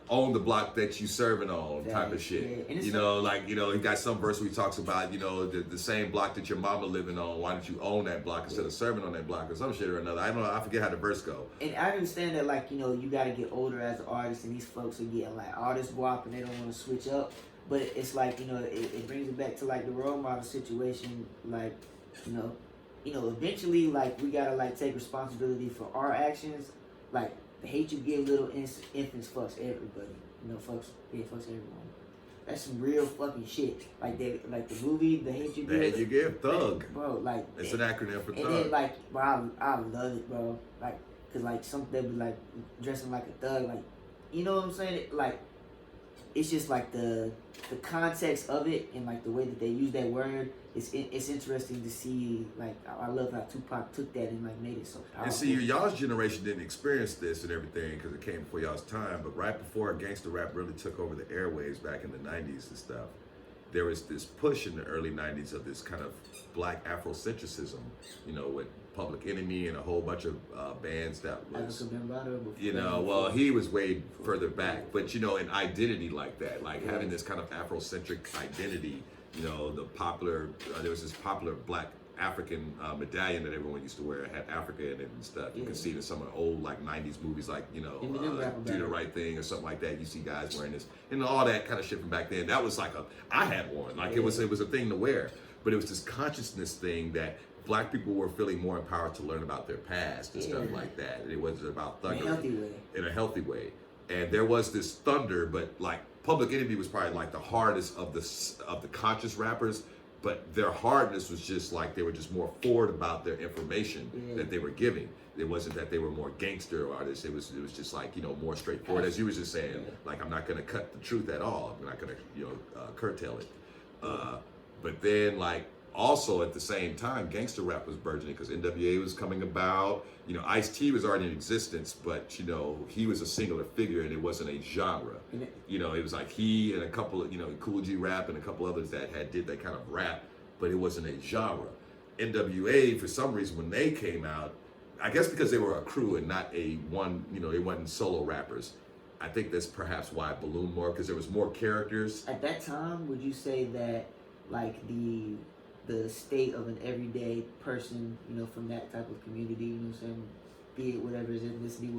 own the block that you serving on type of shit. Yeah. You know, like, you know, he got some verse where he talks about, you know, the same block that your mama living on, why don't you own that block instead of serving on that block or some shit or another. I don't know, I forget how the verse go. And I understand that, like, you know, you got to get older as an artist, and these folks are getting, like, artist guap, and they don't want to switch up. But it's like, you know, it brings it back to, like, the role model situation. Like, you know, eventually, like, we got to, like, take responsibility for our actions. Like, the hate you give little infants fucks everybody. You know, fucks everyone. That's some real fucking shit. Like the movie, The Hate You Give. The Hate You Give, Thug. Bro, like. It's an acronym for and Thug. then, like, bro, I love it, bro. Like, cause, like, some, they be, like, dressing like a thug. Like, you know what I'm saying? Like, it's just, like, the context of it and, like, the way that they use that word. It's interesting to see. Like, I love how Tupac took that and, like, made it so powerful. And see, y'all's generation didn't experience this and everything because it came before y'all's time. But right before gangster rap really took over the airwaves back in the 90s and stuff, there was this push in the early 90s of this kind of black Afrocentricism, you know, with Public Enemy and a whole bunch of bands that was, you know, well, he was way further back. But, you know, an identity like that, like having this kind of Afrocentric identity. You know, the popular, there was this popular black African medallion that everyone used to wear. It had Africa in it and stuff. You can see it in some of the old, like, 90s movies, like, you know, Do the Right Thing or something like that. You see guys wearing this and all that kind of shit from back then. That was like I had one. Like, it was a thing to wear. But it was this consciousness thing that black people were feeling more empowered to learn about their past and stuff like that. It wasn't about thunder. In a healthy way. And there was this thunder, but, like, Public Enemy was probably like the hardest of the conscious rappers, but their hardness was just like they were just more forward about their information that they were giving. It wasn't that they were more gangster artists. It was just like, you know, more straightforward, as you was just saying. Like, I'm not gonna cut the truth at all. I'm not gonna, you know, curtail it. But then, like, also at the same time, gangster rap was burgeoning because NWA was coming about. You know, Ice-T was already in existence, but, you know, he was a singular figure and it wasn't a genre. You know, it was like he and a couple of, you know, Cool G Rap and a couple others that did that kind of rap, but it wasn't a genre. NWA, for some reason, when they came out, I guess because they were a crew and not a one, you know, they wasn't solo rappers. I think that's perhaps why it ballooned more, because there was more characters. At that time, would you say that, like, the state of an everyday person, you know, from that type of community, you know what I'm saying, be it whatever his ethnicity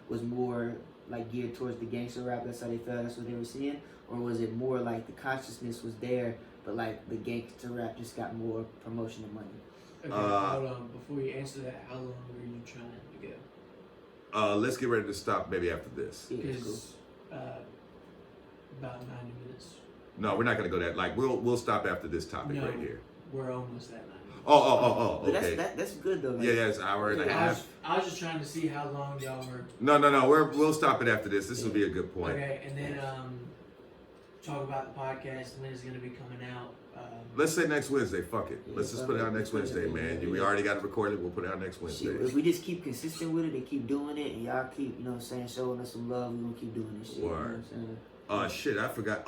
was more, like, geared towards the gangster rap, that's how they felt, that's what they were seeing? Or was it more like the consciousness was there, but, like, the gangster rap just got more promotion and money? Okay, hold on. Before you answer that, how long were you trying to go? Let's get ready to stop maybe after this. Because about 90 minutes. No, we're not going to go that. Like, we'll stop after this topic right here. We're almost at 90 minutes. Oh, okay. That's good, though. Like, Yeah, it's an hour and a half. I was just trying to see how long y'all were. No. We'll stop it after this. This will be a good point. Okay, and then talk about the podcast, when it's going to be coming out. Let's say next Wednesday. Fuck it. Let's just put it out next Wednesday, man. We already got it recorded. We'll put it out next Wednesday. Shit, if we just keep consistent with it and keep doing it, and y'all keep, you know what I'm saying, showing us some love, we're going to keep doing this shit. Word. You know what I'm saying? Shit, I forgot.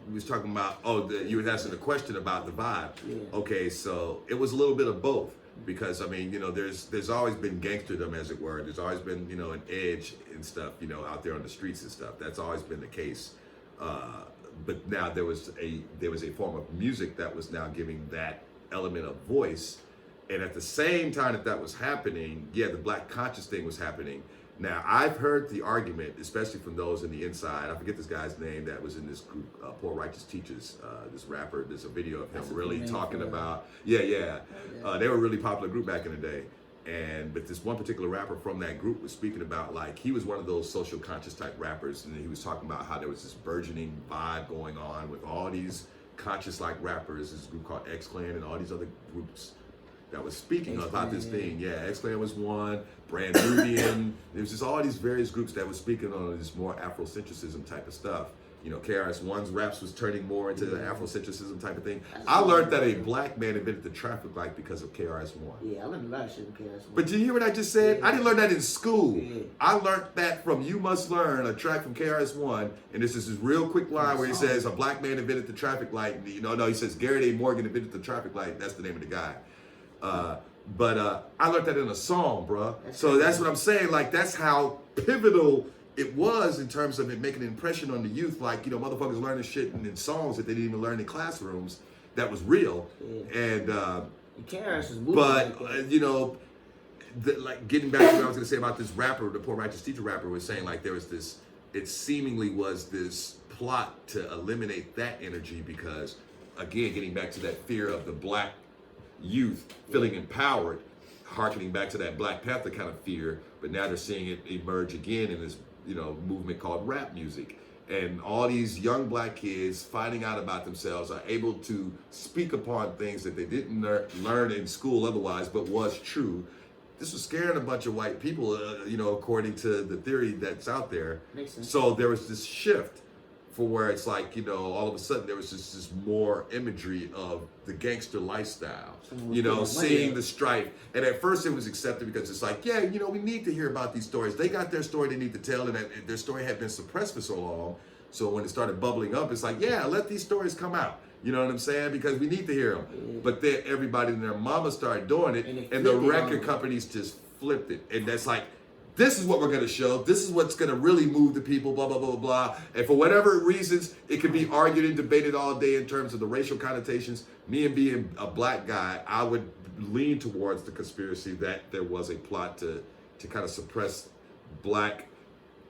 We was talking about, you were asking a question about the vibe. Yeah. Okay, so it was a little bit of both. Because, I mean, you know, there's always been gangsterdom, as it were. There's always been, you know, an edge and stuff, you know, out there on the streets and stuff. That's always been the case. But now there was a form of music that was now giving that element of voice. And at the same time that was happening, the black conscious thing was happening. Now, I've heard the argument, especially from those in the inside. I forget this guy's name that was in this group, Poor Righteous Teachers, this rapper. There's a video of him really talking about, they were a really popular group back in the day. But this one particular rapper from that group was speaking about, like, he was one of those social conscious type rappers, and he was talking about how there was this burgeoning vibe going on with all these conscious like rappers, this group called X-Clan and all these other groups that was speaking about this thing. Yeah, X-Clan was one, Brand Nubian. There was just all these various groups that was speaking on this more Afrocentricism type of stuff. KRS-One's raps was turning more into the Afrocentrism type of thing. That's I learned that a cool. black man invented the traffic light because of KRS-One. Yeah, I learned a lot of shit from KRS-One. But do you hear what I just said? Yeah. I didn't learn that in school. Yeah. I learned that from You Must Learn, a track from KRS-One, and this is this real quick line where he says, a black man invented the traffic light. And, he says, Garrett A. Morgan invented the traffic light. That's the name of the guy. But I learned that in a song, bro. So that's what I'm saying. Like, that's how pivotal it was in terms of it making an impression on the youth. Like, motherfuckers learning shit in songs that they didn't even learn in classrooms that was real. Yeah. And, KRS was moving. but, like like getting back to what I was going to say about this rapper, the Poor Righteous Teacher rapper was saying, like, there was this, it seemingly was this plot to eliminate that energy because, again, getting back to that fear of the black youth feeling empowered, harkening back to that Black Panther kind of fear, but now they're seeing it emerge again in this, movement called rap music. And all these young black kids finding out about themselves are able to speak upon things that they didn't learn in school otherwise, but was true. This was scaring a bunch of white people, according to the theory that's out there. Makes sense. So there was this shift for where it's like, all of a sudden there was just this more imagery of the gangster lifestyle, seeing the strife. And at first it was accepted because it's like, yeah, we need to hear about these stories. They got their story they need to tell, and their story had been suppressed for so long. So when it started bubbling up, it's like, yeah, let these stories come out. You know what I'm saying? Because we need to hear them. Yeah. But then everybody and their mama started doing it, and the record companies just flipped it. And that's like, this is what we're going to show. This is what's going to really move the people, blah, blah, blah, blah. And for whatever reasons, it can be argued and debated all day in terms of the racial connotations. Me and being a black guy, I would lean towards the conspiracy that there was a plot to kind of suppress black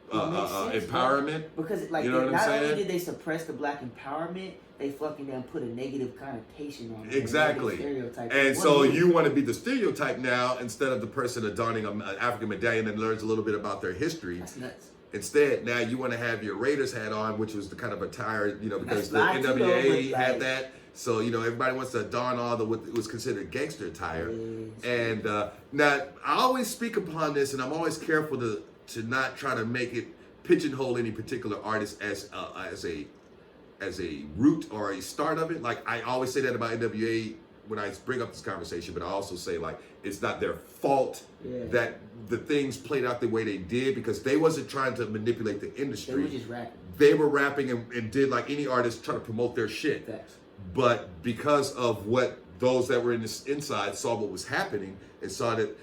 empowerment. Because not only did they suppress the black empowerment, they fucking then put a negative connotation on it. Exactly. And so you want to be the stereotype now instead of the person adorning an African medallion and learns a little bit about their history. That's nuts. Instead, now you want to have your Raiders hat on, which was the kind of attire, because the NWA had that. So, everybody wants to adorn all the what was considered gangster attire. Yes. And now, I always speak upon this, and I'm always careful to not try to make it pigeonhole any particular artist as a root or a start of it. Like, I always say that about NWA when I bring up this conversation, but I also say, like, it's not their fault that the things played out the way they did, because they wasn't trying to manipulate the industry. They were just rapping. They were rapping and did like any artist trying to promote their shit. Facts. But because of what those that were in this inside saw what was happening and saw that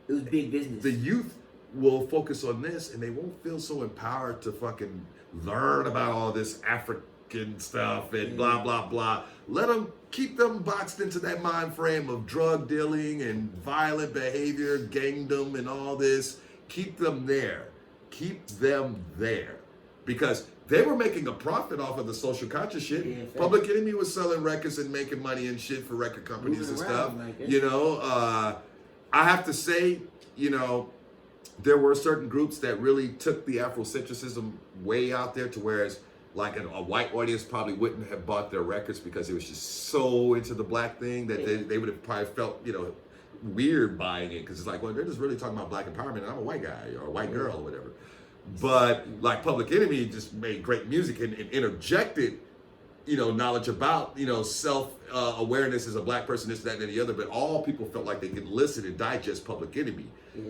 it was big business. The youth will focus on this and they won't feel so empowered to fucking learn about all this African stuff and blah, blah, blah. Let them keep them boxed into that mind frame of drug dealing and violent behavior, gangdom and all this. Keep them there. Keep them there. Because they were making a profit off of the social conscious shit. Yeah, Public Enemy was selling records and making money and shit for record companies and stuff. I have to say, there were certain groups that really took the Afrocentrism way out there to whereas like a white audience probably wouldn't have bought their records because it was just so into the black thing that they would have probably felt, weird buying it because it's like, well, they're just really talking about black empowerment and I'm a white guy or a white girl or whatever. But like Public Enemy just made great music and interjected, knowledge about, self-awareness as a black person, this, that, and the other. But all people felt like they could listen and digest Public Enemy.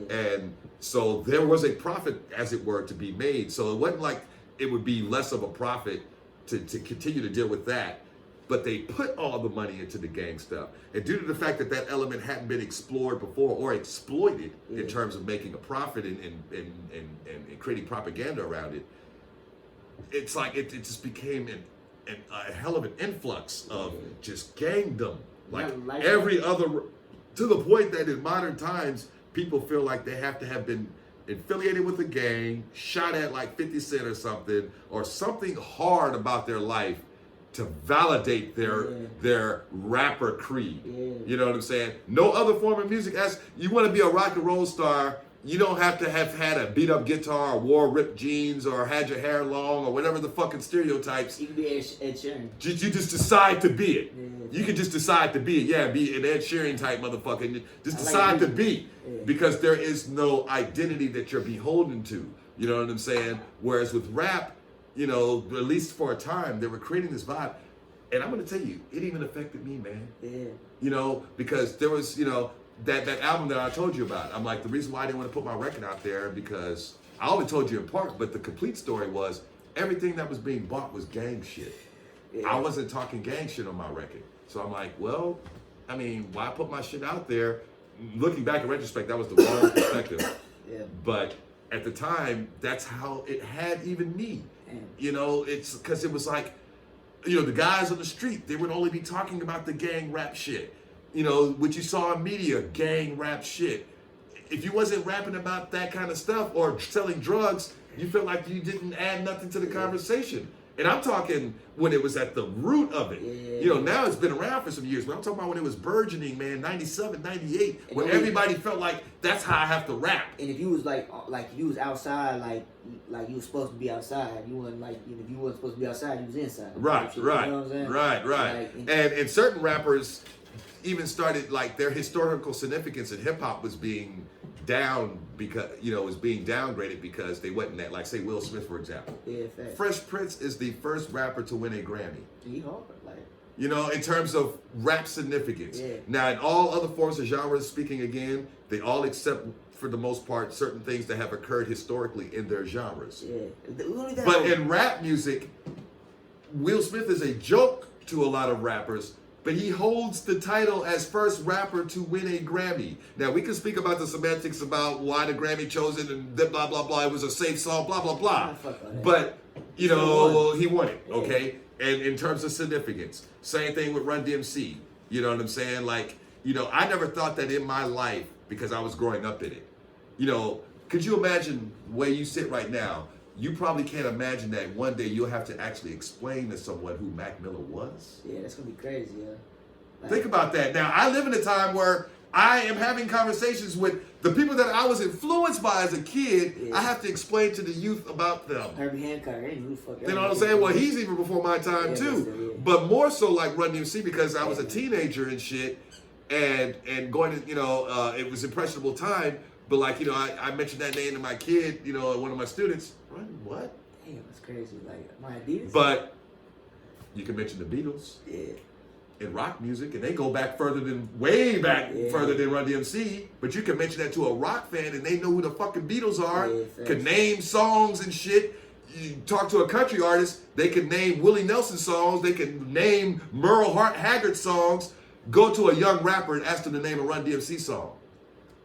And so there was a profit, as it were, to be made. So it wasn't like it would be less of a profit to continue to deal with that. But they put all the money into the gang stuff. And due to the fact that element hadn't been explored before or exploited in terms of making a profit and creating propaganda around it, it's like it just became a hell of an influx of just gangdom. Like every other, to the point that in modern times, people feel like they have to have been affiliated with a gang, shot at like 50 Cent or something hard about their life to validate their rapper creed. You know what I'm saying? No other form of music. As you want to be a rock and roll star, you don't have to have had a beat up guitar or wore ripped jeans or had your hair long or whatever the fucking stereotypes. You can be Ed Sheeran. You just decide to be it. You can just decide to be it. Yeah, be an Ed Sheeran type motherfucker. Just decide to be. Because there is no identity that you're beholden to. You know what I'm saying? Whereas with rap, you know, at least for a time, they were creating this vibe. And I'm going to tell you, it even affected me, man. Yeah. You know, because there was, you know, that album that I told you about. I'm like, the reason why I didn't want to put my record out there, because I only told you in part, but the complete story was everything that was being bought was gang shit. Yeah. I wasn't talking gang shit on my record. So I'm like, well, I mean, why put my shit out there? Looking back in retrospect, that was the wrong perspective. Yeah. But at the time, that's how it had even me. Damn. You know, it's because it was like, you know, the guys on the street, they would only be talking about the gang rap shit. You know, what you saw in media, gang rap shit. If you wasn't rapping about that kind of stuff or selling drugs, you felt like you didn't add nothing to the conversation. And I'm talking when it was at the root of it. Yeah. You know, now it's been around for some years, but I'm talking about when it was burgeoning, man, 97, 98, And when only- everybody felt like that's how I have to rap. And if you was like you was outside, like you was supposed to be outside. You wasn't like, you know, if you wasn't supposed to be outside, you was inside. Right, You right, know what I'm saying? right. Like, And certain rappers even started, like, their historical significance in hip hop was being down because, you know, was being downgraded because they wasn't that, like, say Will Smith, for example. Yeah, fact. Fresh Prince is the first rapper to win a Grammy. He hard, like. You know, in terms of rap significance. Yeah. Now, in all other forms of genres, speaking again, they all accept, for the most part, certain things that have occurred historically in their genres. Yeah. But in rap music, Will Smith is a joke to a lot of rappers, but he holds the title as first rapper to win a Grammy. Now, we can speak about the semantics about why the Grammy chose it and blah, blah, blah. It was a safe song, blah, blah, blah. But, you know, he won it, okay? And in terms of significance, same thing with Run DMC. You know what I'm saying? Like, you know, I never thought that in my life because I was growing up in it. You know, could you imagine where you sit right now? You probably can't imagine that one day you'll have to actually explain to someone who Mac Miller was. Yeah, that's gonna be crazy, yeah. Like, Think about that. Now, I live in a time where I am having conversations with the people that I was influenced by as a kid. Yeah. I have to explain to the youth about them. Herbie Hancock, I ain't who the fuck. You know what I'm saying? Well, he's even before my time Yeah, too. that's it, yeah. But more so like Run DMC because I was a teenager and shit, and going to, you know, it was impressionable time. But like, you know, I mentioned that name to my kid, you know, one of my students. Run what? Damn, that's crazy. Like my Adidas. But you can mention the Beatles Yeah. in rock music, and they go back way back Yeah. further than Run DMC. But you can mention that to a rock fan, and they know who the fucking Beatles are. Yeah, Can facts. name songs and shit. You talk to a country artist, they can name Willie Nelson songs. They can name Merle Haggard songs. Go to a young rapper and ask them to name a Run DMC song.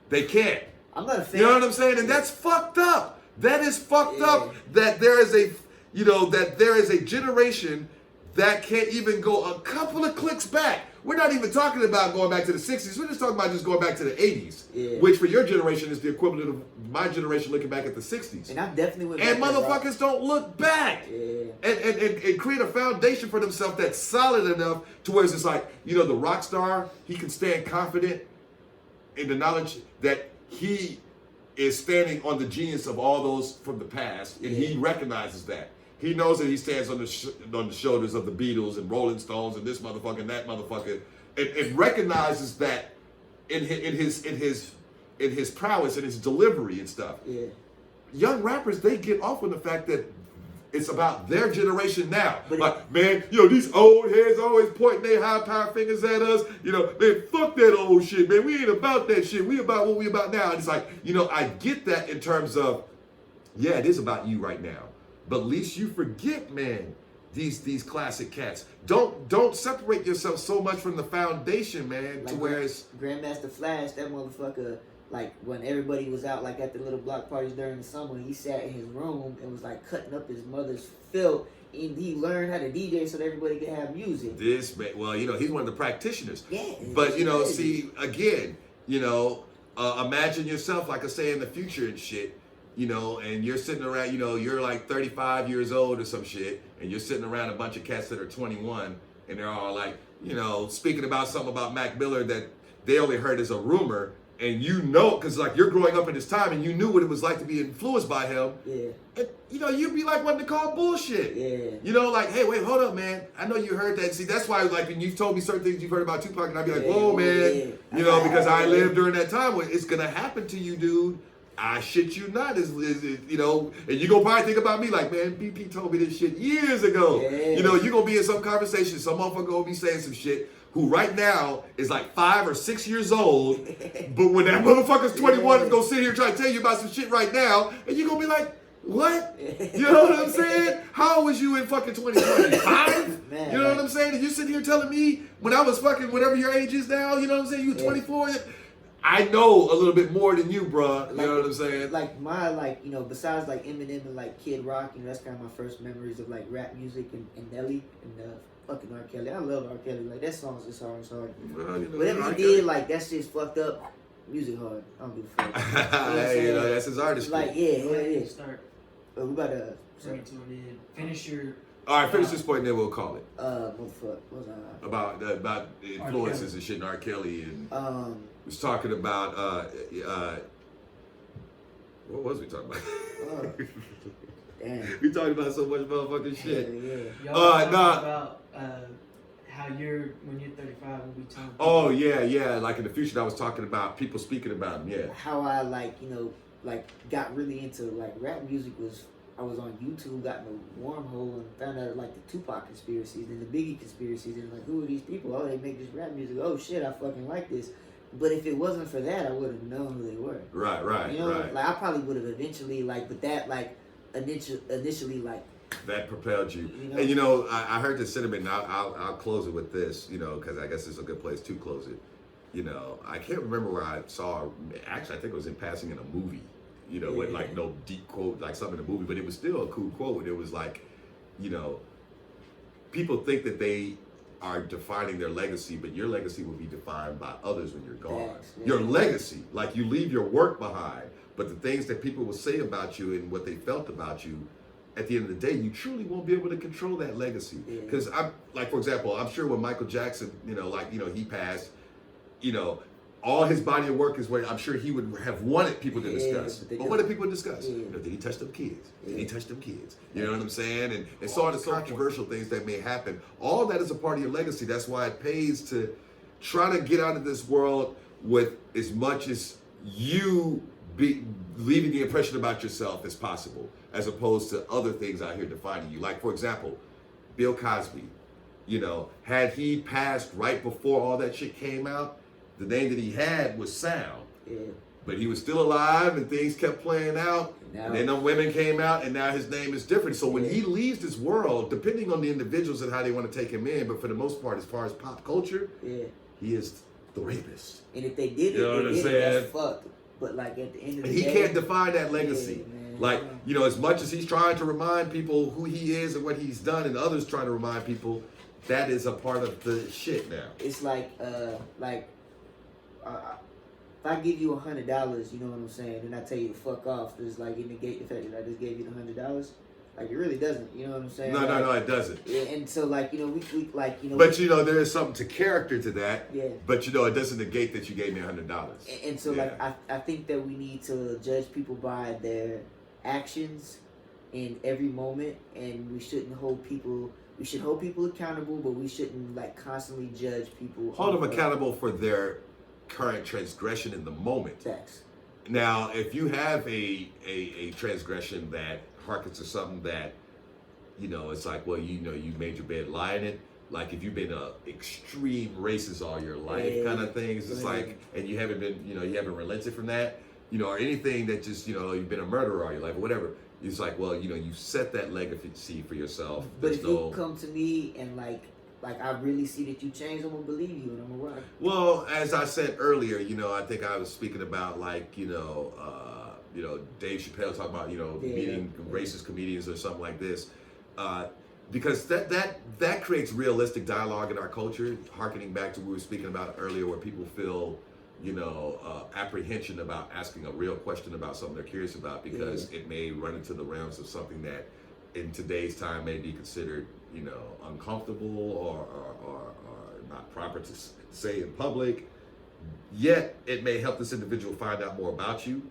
They can't. I'm not a fan. You know what I'm saying? And that's fucked up. That is fucked Yeah. up. That there is a, you know, that there is a generation that can't even go a couple of clicks back. We're not even talking about going back to the 60s. We're just talking about just going back to the 80s. Yeah. Which for your generation is the equivalent of my generation looking back at the 60s. And I definitely went And back to rock. motherfuckers don't look back. Yeah. And create a foundation for themselves that's solid enough to where it's just like, you know, the rock star, he can stand confident in the knowledge that he is standing on the genius of all those from the past, and he recognizes that. He knows that he stands on the shoulders of the Beatles and Rolling Stones and this motherfucker and that motherfucker, and recognizes that in his prowess and his delivery and stuff. Yeah. Young rappers, they get off on the fact that it's about their generation now. But like, man, you know, these old heads always pointing their high power fingers at us. You know, man, fuck that old shit, man. We ain't about that shit. We about what we about now. And it's like, you know, I get that in terms of, yeah, it is about you right now. But at least you forget, man, these classic cats. Don't separate yourself so much from the foundation, man, Like to where it's Grandmaster Flash, that motherfucker, like when everybody was out like at the little block parties during the summer, he sat in his room and was like cutting up his mother's filth, and he learned how to DJ so that everybody could have music. this, man. Well, you know, he's one of the practitioners. Yeah. But, you know, crazy. see, again, you know, imagine yourself, like I say, in the future and shit, you know, and you're sitting around, you know, you're like 35 years old or some shit, and you're sitting around a bunch of cats that are 21, and they're all like, you know, speaking about something about Mac Miller that they only heard as a rumor, and you know, because like you're growing up in this time, and you knew what it was like to be influenced by him. Yeah. And, you know, you'd be like wanting to call bullshit. Yeah. You know, like, hey, wait, hold up, man. I know you heard that. See, that's why, like, when you've told me certain things you've heard about Tupac, and I'd be like, whoa, man. Yeah. You know, because I lived during that time when it's going to happen to you, dude. I shit you not, is you know, and you gonna probably think about me like, man, BP told me this shit years ago. Yeah. You know, you gonna be in some conversation, some motherfucker gonna be saying some shit who right now is like 5 or 6 years old, but when that motherfucker's 21 is gonna sit here trying to tell you about some shit right now, and you gonna be like, what? You know what I'm saying? How old was you in fucking 2020? 5? Man, you know what I'm saying? And you sitting here telling me when I was fucking whatever your age is now, you know what I'm saying? You 24? I know a little bit more than you, bruh. You know what I'm saying? Like my, like, you know, besides like Eminem and like Kid Rock, you know, that's kind of my first memories of like rap music and Nelly and fucking R. Kelly. I love R. Kelly. Like that song's just hard. Well, you know, Whatever he did, like that shit's fucked up. Music hard. I don't give a fuck. Hey, you know, that's his artistry. Like yeah. Start. But we about to Bring it to an end. Finish your. All right, finish this point, and then we'll call it. motherfucker. What was About the influences and shit, and R. Kelly, and was talking about what was we talking about? Damn. We talking about so much motherfucking shit. Yeah. Y'all talking about how when you're 35 will be telling people. Oh yeah. Like in the future, I was talking about people speaking about him. Yeah. How I like, you know, like got really into like rap music was I was on YouTube, got in a wormhole and found out like the Tupac conspiracies and the Biggie conspiracies and like, who are these people? Oh, they make this rap music. Oh shit, I fucking like this. But if it wasn't for that, I would have known who they were. Right. You know, like I probably would have eventually like, but that like initially like. That propelled you. You know? And you know, I heard the sentiment, and I'll close it with this, you know, because I guess it's a good place to close it. You know, I can't remember where I saw, actually I think it was in passing in a movie, you know, with like no deep quote, like something in the movie, but it was still a cool quote. And it was like, you know, people think that they are defining their legacy, but your legacy will be defined by others when you're gone. Yeah. Your legacy, like you leave your work behind, but the things that people will say about you and what they felt about you, at the end of the day, you truly won't be able to control that legacy. Because I'm like, for example, I'm sure when Michael Jackson, you know, like, you know, he passed, you know, all his body of work is what I'm sure he would have wanted people to discuss. But what did people discuss? You know, did he touch them kids? Did he touch them kids? You know what I'm saying? And so all the controversial things that may happen, all that is a part of your legacy. That's why it pays to try to get out of this world with as much as you be leaving the impression about yourself as possible, as opposed to other things out here defining you. Like, for example, Bill Cosby, you know, had he passed right before all that shit came out, the name that he had was Sound. Yeah. But he was still alive and things kept playing out. And then the women came out and now his name is different. So when he leaves this world, depending on the individuals and how they want to take him in, but for the most part, as far as pop culture, he is the rapist. And if they did it, You know what I'm saying? that's fucked. But like at the end of the day, he can't define that legacy. Man. Like, you know, as much as he's trying to remind people who he is and what he's done, and others trying to remind people, that is a part of the shit now. It's like if I give you $100, you know what I'm saying, and I tell you to fuck off, does like it negate the fact that I just gave you the $100? Like it really doesn't, you know what I'm saying? No, it doesn't. Yeah, and so like, you know, we like, you know. But you know, there is something to character to that. Yeah. But you know, it doesn't negate that you gave me $100. And so like, I think that we need to judge people by their actions in every moment, and we shouldn't hold people. We should hold people accountable, but we shouldn't like constantly judge people. Hold them accountable for their current transgression in the moment. Facts. Now, if you have a transgression that harkens to something that, you know, it's like, well, you know, you made your bed, lie in it. Like if you've been a extreme racist all your life kind of thing, it's just like, and you haven't been, you know, you haven't relented from that, you know, or anything that just, you know, you've been a murderer all your life or whatever. It's like, well, you know, you set that legacy for yourself. But if you come to me and like I really see that you changed, I'm gonna believe you and I'm gonna rock. Well, as I said earlier, you know, I think I was speaking about like, you know, Dave Chappelle talking about, you know, meeting racist comedians or something like this, because that creates realistic dialogue in our culture, harkening back to what we were speaking about earlier, where people feel, you know, apprehension about asking a real question about something they're curious about, because it may run into the realms of something that in today's time may be considered, you know, uncomfortable or not proper to say in public. Yet it may help this individual find out more about you.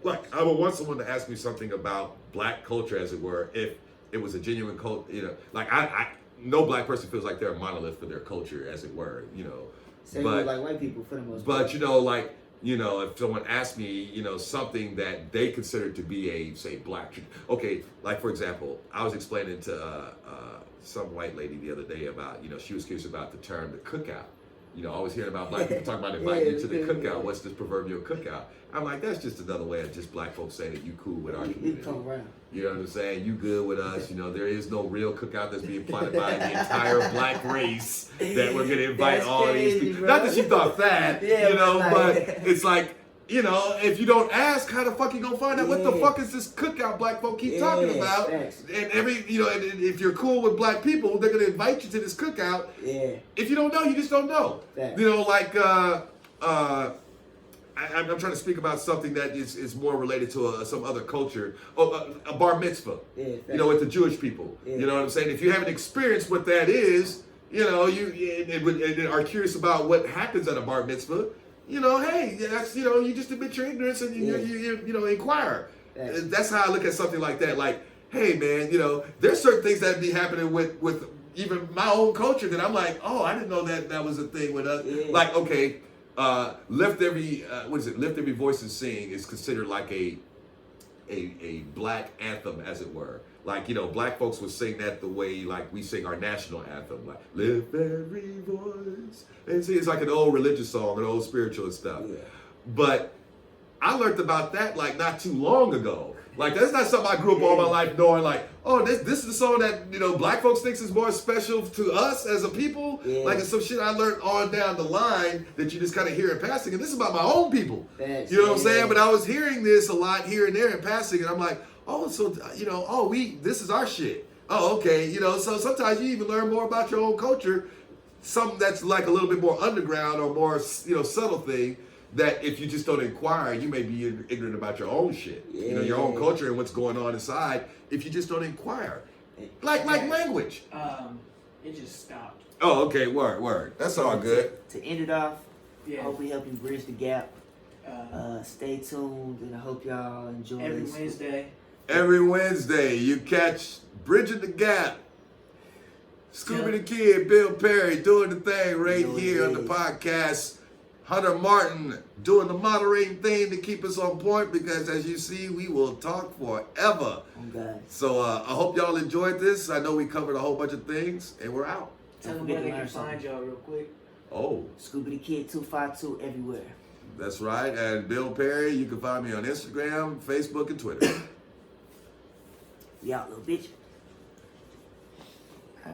Like, I would want someone to ask me something about black culture, as it were, if it was a genuine culture, you know, like I no black person feels like they're a monolith for their culture, as it were, you know. Same with like white people for the most part. But you know, like you know, if someone asked me, you know, something that they consider to be a, say, black, okay, like for example, I was explaining to some white lady the other day about, you know, she was curious about the term the cookout. You know, always hearing about black people talking about inviting you to the cookout. What's this proverbial cookout? I'm like, that's just another way of just black folks saying that you cool with our community. Come around. You know what I'm saying? You good with us. You know, there is no real cookout that's being plotted by the entire black race that we're going to invite That's all crazy, these people. bro. Not that you thought that, Yeah, you know, but like- it's like, you know, if you don't ask, how the fuck you gonna find out what the Yeah. fuck is this cookout black folk keep talking about? Facts. And every, you know, and if you're cool with black people, they're gonna invite you to this cookout. Yeah. If you don't know, you just don't know. Facts. You know, like I'm trying to speak about something that is more related to some other culture. Oh, a bar mitzvah. Yeah, You know, with the Jewish people. Yeah. You know what I'm saying? If you haven't experienced what that is, you know, and are curious about what happens at a bar mitzvah, you know, hey, that's, you know, you just admit your ignorance and you know, inquire. Yeah. That's how I look at something like that. Like, hey, man, you know, there's certain things that be happening with even my own culture that I'm like, oh, I didn't know that was a thing with us. Yeah. Like, okay, lift every voice and sing is considered like a black anthem, as it were. Like, you know, black folks would sing that the way, like, we sing our national anthem, like, lift every voice. And see, it's like an old religious song, an old spiritual and stuff. Yeah. But I learned about that, like, not too long ago. Like, that's not something I grew up all my life knowing, like, oh, this is the song that, you know, black folks thinks is more special to us as a people. Yeah. Like, it's some shit I learned on down the line that you just kind of hear in passing. And this is about my own people. Facts. You know what I'm Yeah. saying? But I was hearing this a lot here and there in passing, and I'm like, oh, so, you know, oh, this is our shit. Oh, okay. You know, so sometimes you even learn more about your own culture, something that's like a little bit more underground or more, you know, subtle thing that if you just don't inquire, you may be ignorant about your own shit. You know, your own culture and what's going on inside if you just don't inquire. Like language. It just stopped. Oh, okay. Word. That's all good. To end it off, I Yeah. hope we help you bridge the gap. Stay tuned, and I hope y'all enjoy Every this. Wednesday. Every Wednesday, you catch Bridging the Gap. ScoobyDaKid, Bill Perry doing the thing right Doing here on the it. podcast. Hunter Martin doing the moderating thing to keep us on point because, as you see, we will talk forever. Oh, God. So I hope y'all enjoyed this. I know we covered a whole bunch of things, and we're out. Tell Don't them where forget they to can learn find something. y'all real quick. Oh, ScoobyDaKid 252 everywhere. that's right. And Bill Perry, you can find me on Instagram, Facebook, and Twitter. Y'all little bitch.